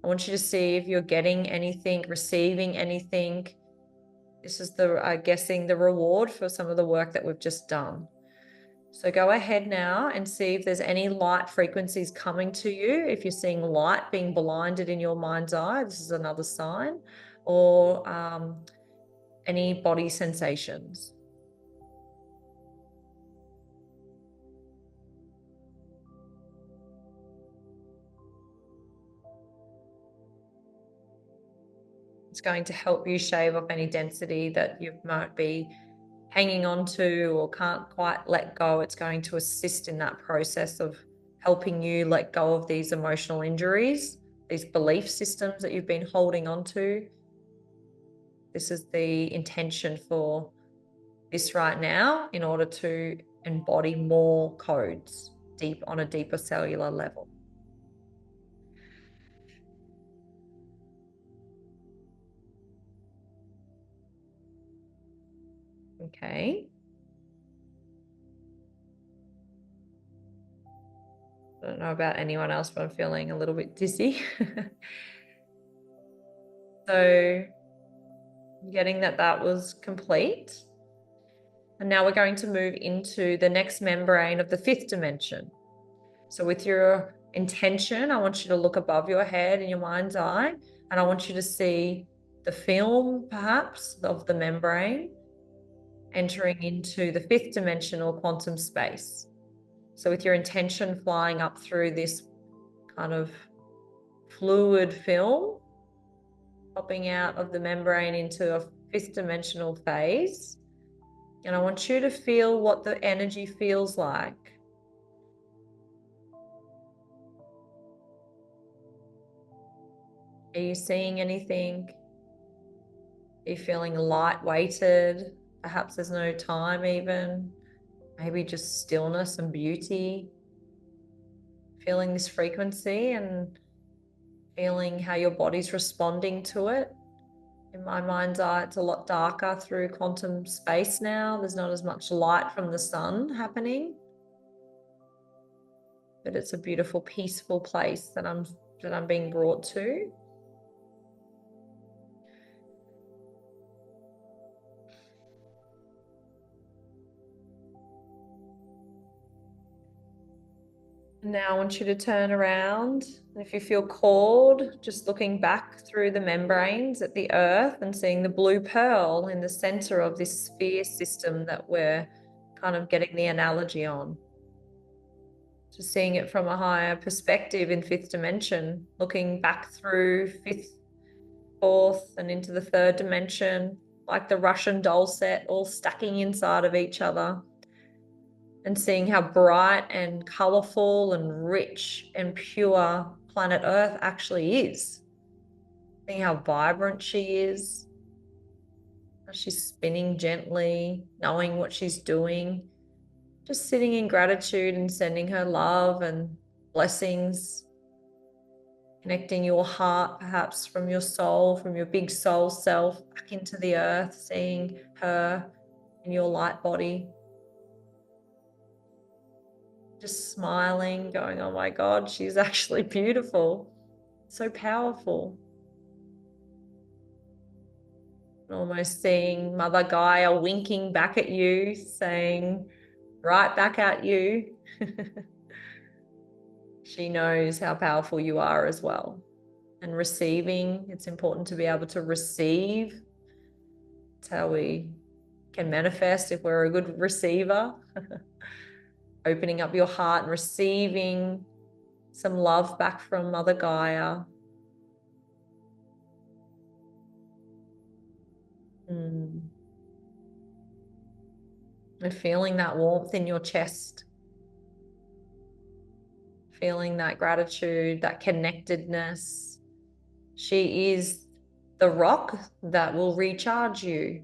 I want you to see if you're getting anything, receiving anything. This is I'm guessing the reward for some of the work that we've just done. So go ahead now and see if there's any light frequencies coming to you. If you're seeing light being blinded in your mind's eye, this is another sign, or any body sensations. It's going to help you shave off any density that you might be hanging on to or can't quite let go. It's going to assist in that process of helping you let go of these emotional injuries, these belief systems that you've been holding on to. This is the intention for this right now, in order to embody more codes on a deeper cellular level. Okay. I don't know about anyone else, but I'm feeling a little bit dizzy. So getting that was complete. And now we're going to move into the next membrane of the 5th dimension. So with your intention, I want you to look above your head in your mind's eye, and I want you to see the film, perhaps, of the membrane entering into the 5th dimensional quantum space. So with your intention flying up through this kind of fluid film, popping out of the membrane into a 5th dimensional phase. And I want you to feel what the energy feels like. Are you seeing anything? Are you feeling light-weighted? Perhaps there's no time even. Maybe just stillness and beauty. Feeling this frequency and feeling how your body's responding to it. In my mind's eye, it's a lot darker through quantum space now. There's not as much light from the sun happening. But it's a beautiful, peaceful place that I'm being brought to. Now I want you to turn around. If you feel called, just looking back through the membranes at the earth and seeing the blue pearl in the center of this sphere system that we're kind of getting the analogy on. Just seeing it from a higher perspective in 5th dimension, looking back through 5th, 4th, and into the 3rd dimension, like the Russian doll set, all stacking inside of each other. And seeing how bright and colorful and rich and pure planet Earth actually is. Seeing how vibrant she is. How she's spinning gently, knowing what she's doing. Just sitting in gratitude and sending her love and blessings. Connecting your heart, perhaps from your soul, from your big soul self, back into the earth, seeing her in your light body. Just smiling, going, oh my God, she's actually beautiful. So powerful. Almost seeing Mother Gaia winking back at you, saying, right back at you. She knows how powerful you are as well. And receiving, it's important to be able to receive. It's how we can manifest if we're a good receiver. Opening up your heart and receiving some love back from Mother Gaia. And feeling that warmth in your chest. Feeling that gratitude, that connectedness. She is the rock that will recharge you,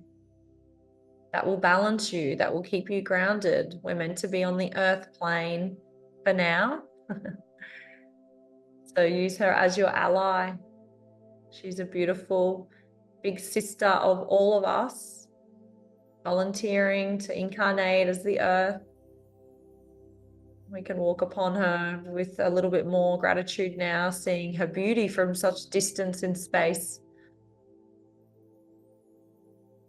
that will balance you, that will keep you grounded. We're meant to be on the earth plane for now. So use her as your ally. She's a beautiful big sister of all of us, volunteering to incarnate as the earth. We can walk upon her with a little bit more gratitude now, seeing her beauty from such distance in space.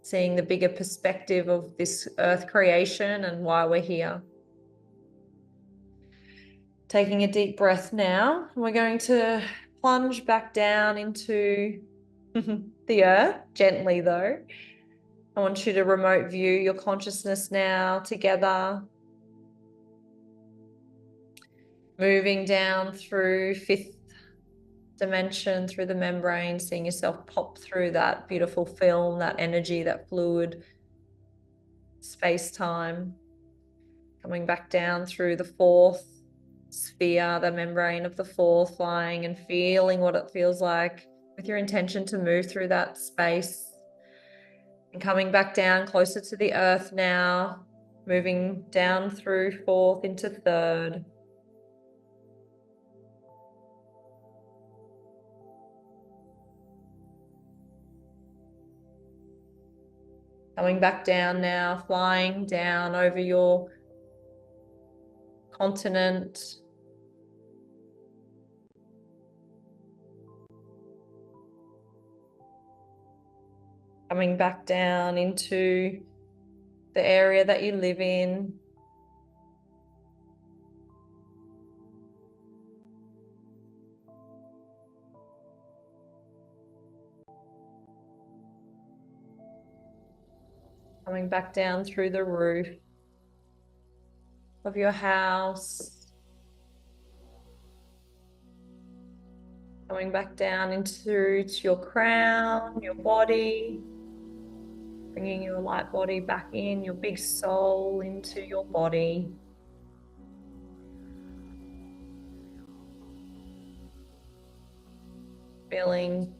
Seeing the bigger perspective of this earth creation and why we're here. Taking a deep breath now, we're going to plunge back down into the earth, gently though. I want you to remote view your consciousness now together. Moving down through fifth dimension, through the membrane, seeing yourself pop through that beautiful film, that energy, that fluid, space-time. Coming back down through the fourth sphere, the membrane of the fourth, flying and feeling what it feels like with your intention to move through that space. And coming back down closer to the earth now, moving down through fourth into third. Coming back down now, flying down over your continent. Coming back down into the area that you live in. Coming back down through the roof of your house. Coming back down into your crown, your body. Bringing your light body back in, your big soul into your body. Feeling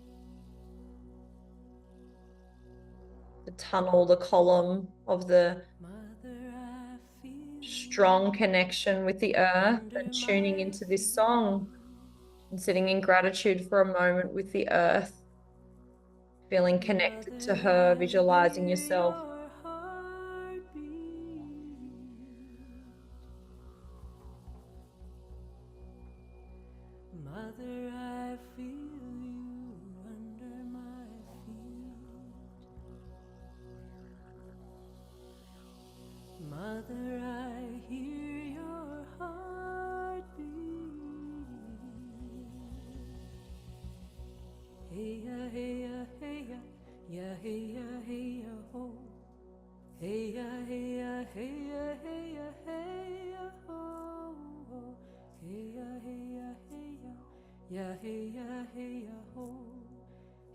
the tunnel, the column of the strong connection with the earth, and tuning into this song and sitting in gratitude for a moment with the earth, feeling connected to her, visualizing yourself Mother, I feel you under my feet. Mother, I hear your heartbeat. Hey ya, hey ya, hey ya, ya hey ya, hey ya, ho. Hey ya, hey ya, hey ya, hey ya, hey ya, ho. Hey ya, hey ya, hey ya, ya hey ya, hey ya, ho.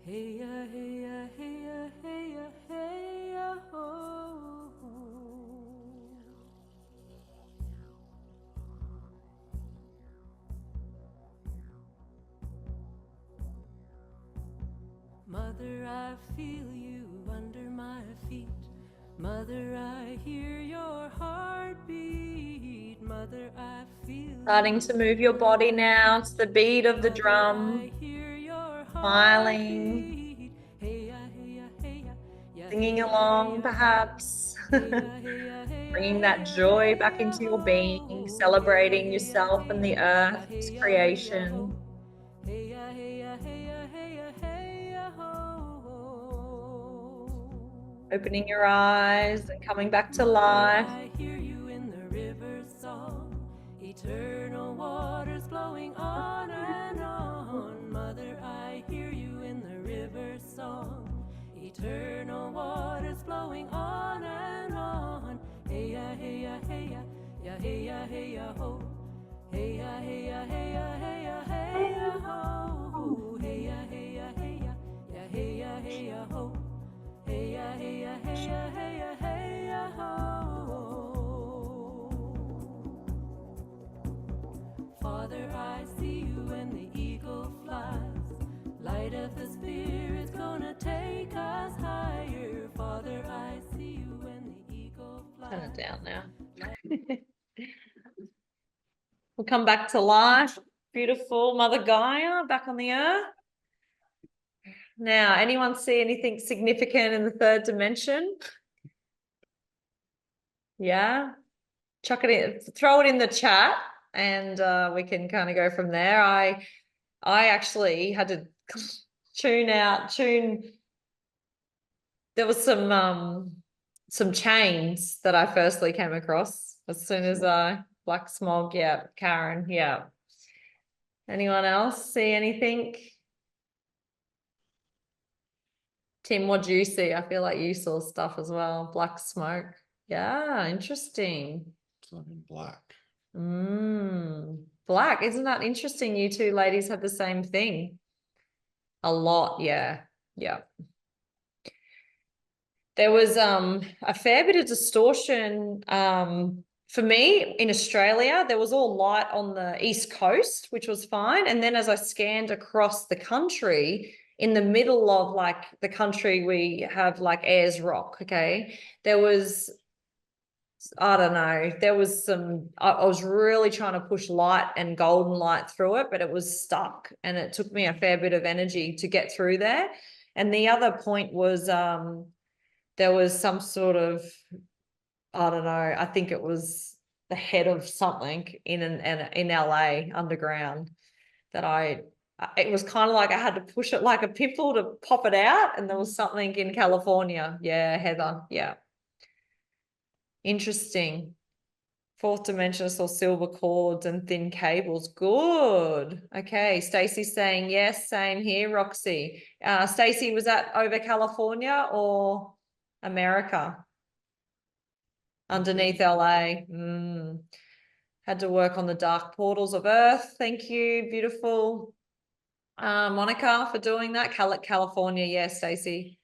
Hey ya, hey ya, hey ya, hey ya, hey ya, ho. Mother, I feel you under my feet. Mother, I hear your heartbeat. Mother, I feel. starting to move your body now to the beat of the drum, smiling, singing along perhaps, bringing that joy back into your being, celebrating yourself and the earth's creation. Opening your eyes and coming back to life. I hear you in the river song, eternal waters flowing on and on. Mother, I hear you in the river song, eternal waters flowing on and on. Hey ya, hey ya, hey ya, ya hey ya, hey ya, ho. Hey ya, hey ya, hey ya, hey ya, hey ya, ho. Hey ya, hey ya, hey ya, ya hey ya, hey ya, ho. Hey ya, hey ya, hey ya, hey ya, hey ya, ho. Father, I see you when the eagle flies. Light of the Spirit's gonna take us higher. Father, I see you when the eagle flies. Turn it down now. We'll come back to life. Beautiful Mother Gaia back on the earth. Now, anyone see anything significant in the third dimension? Yeah. chuck it in, throw it in the chat, and we can kind of go from there. I actually had to tune. There was some chains that I firstly came across as soon as Black Smog, yeah, Karen, yeah. Anyone else see anything? Tim, what do you see? I feel like you saw stuff as well. Black smoke. Yeah, interesting. It's not in black. Black. Isn't that interesting? You two ladies have the same thing. A lot, yeah. Yeah. There was a fair bit of distortion for me in Australia. There was all light on the East Coast, which was fine. And then as I scanned across the country, in the middle of like the country, we have like Ayers Rock, okay? There was, I don't know, there was some, I was really trying to push light and golden light through it, but it was stuck. And it took me a fair bit of energy to get through there. And the other point was, there was some sort of, I don't know, I think it was the head of something in LA underground that it was kind of like I had to push it like a pimple to pop it out. And there was something in California. Yeah, Heather. Yeah. Interesting. Fourth dimension saw silver cords and thin cables. Good. Okay. Stacey's saying yes. Same here, Roxy. Stacey, was that over California or America? Underneath LA. Had to work on the dark portals of Earth. Thank you. Beautiful. Monica for doing that. California. Yes, Stacey.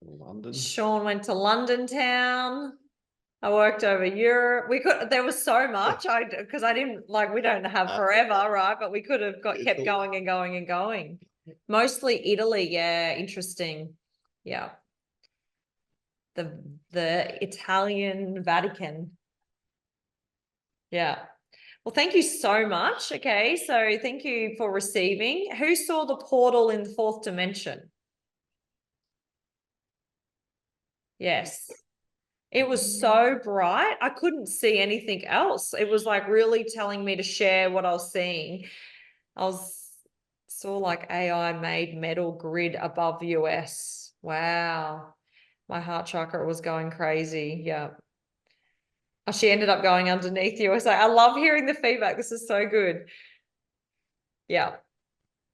London. Sean went to London town. I worked over Europe. There was so much because I didn't we don't have forever, right? But we could have kept going and going and going. Mostly Italy. Yeah. Interesting. Yeah. The Italian Vatican. Yeah. Well, thank you so much. Okay. So thank you for receiving. Who saw the portal in the fourth dimension? Yes. It was so bright. I couldn't see anything else. It was like really telling me to share what I was seeing. Saw like AI made metal grid above US. Wow. My heart chakra was going crazy. Yeah. Oh, she ended up going underneath USA. I love hearing the feedback. This is so good. Yeah.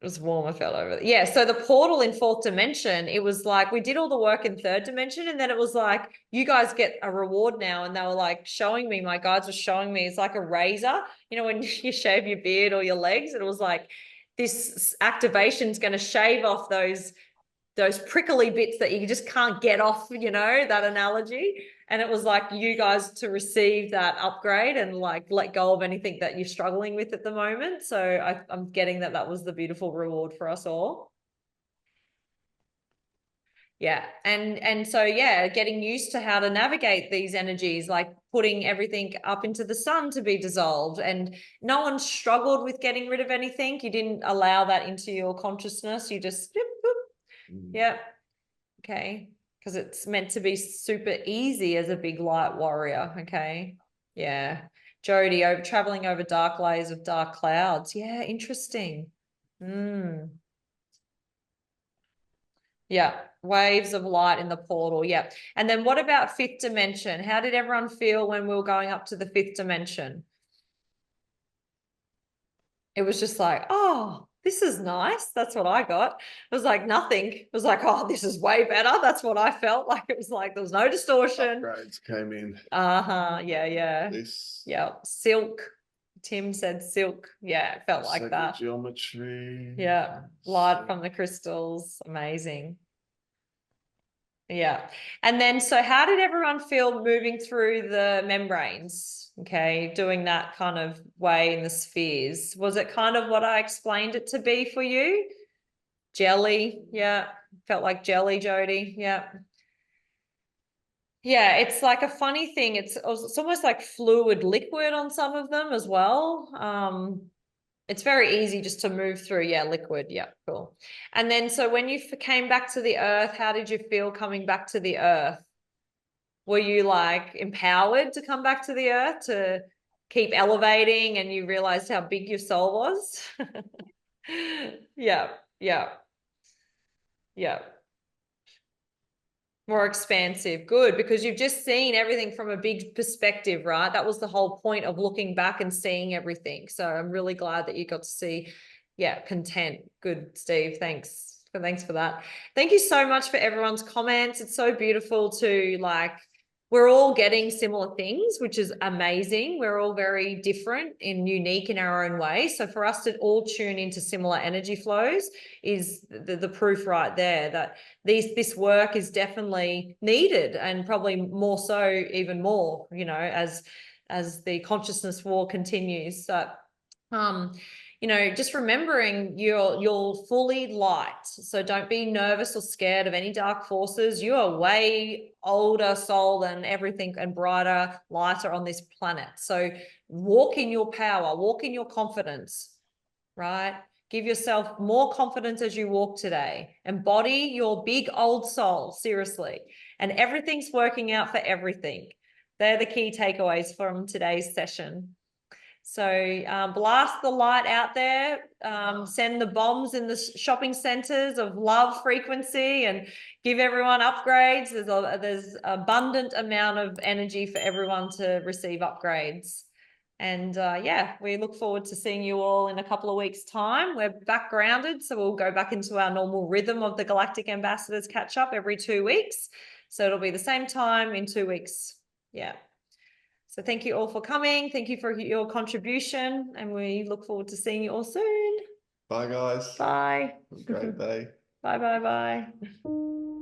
It was warm. I felt over there. Yeah. So the portal in fourth dimension, it was like we did all the work in third dimension. And then it was like, you guys get a reward now. And they were like showing me, my guides were showing me, it's like a razor, when you shave your beard or your legs. It was like, this activation is going to shave off those prickly bits that you just can't get off, that analogy. And it was like you guys to receive that upgrade and like let go of anything that you're struggling with at the moment. So I'm getting that was the beautiful reward for us all. Yeah. And so, yeah, getting used to how to navigate these energies, like putting everything up into the sun to be dissolved. And no one struggled with getting rid of anything. You didn't allow that into your consciousness. You just, yeah. Okay. Because it's meant to be super easy as a big light warrior. Okay. Yeah. Jody, traveling over dark layers of dark clouds. Yeah. Interesting. Yeah. Waves of light in the portal. Yeah. And then what about fifth dimension? How did everyone feel when we were going up to the fifth dimension? It was just like, oh, this is nice. That's what I got. It was like nothing. It was like, oh, this is way better. That's what I felt like. It was like there was no distortion. Upgrades came in. Yeah. This. Yeah. Silk. Tim said silk. Yeah, it felt like that. Geometry. Yeah. Light from the crystals. Amazing. Yeah. And then, so how did everyone feel moving through the membranes? Okay. Doing that kind of way in the spheres. Was it kind of what I explained it to be for you? Jelly. Yeah. Felt like jelly, Jody. Yeah. Yeah. It's like a funny thing. It's almost like fluid liquid on some of them as well. It's very easy just to move through. Yeah, liquid. Yeah, cool. And then, so when you came back to the earth, how did you feel coming back to the earth? were you like empowered to come back to the earth to keep elevating, and you realized how big your soul was? Yeah, yeah, yeah. More expansive. Good, because you've just seen everything from a big perspective, right? That was the whole point of looking back and seeing everything. So I'm really glad that you got to see, yeah, content. Good, Steve. Thanks for that. Thank you so much for everyone's comments. It's so beautiful to like, we're all getting similar things, which is amazing. We're all very different and unique in our own way. So for us to all tune into similar energy flows is the proof right there that this work is definitely needed, and probably more so, even more, you know, as the consciousness war continues. So you know, just remembering you're fully light. So don't be nervous or scared of any dark forces. You are way older soul than everything, and brighter, lighter on this planet. So walk in your power, walk in your confidence, right? Give yourself more confidence as you walk today. Embody your big old soul, seriously. And everything's working out for everything. They're the key takeaways from today's session. So blast the light out there, send the bombs in the shopping centers of love frequency, and give everyone upgrades. There's abundant amount of energy for everyone to receive upgrades. And yeah, we look forward to seeing you all in a couple of weeks' time. We're back grounded, so we'll go back into our normal rhythm of the Galactic Ambassadors catch up every 2 weeks. So it'll be the same time in 2 weeks. Yeah. So thank you all for coming. Thank you for your contribution, and we look forward to seeing you all soon. Bye, guys. Bye. Have a great day. Bye, bye, bye.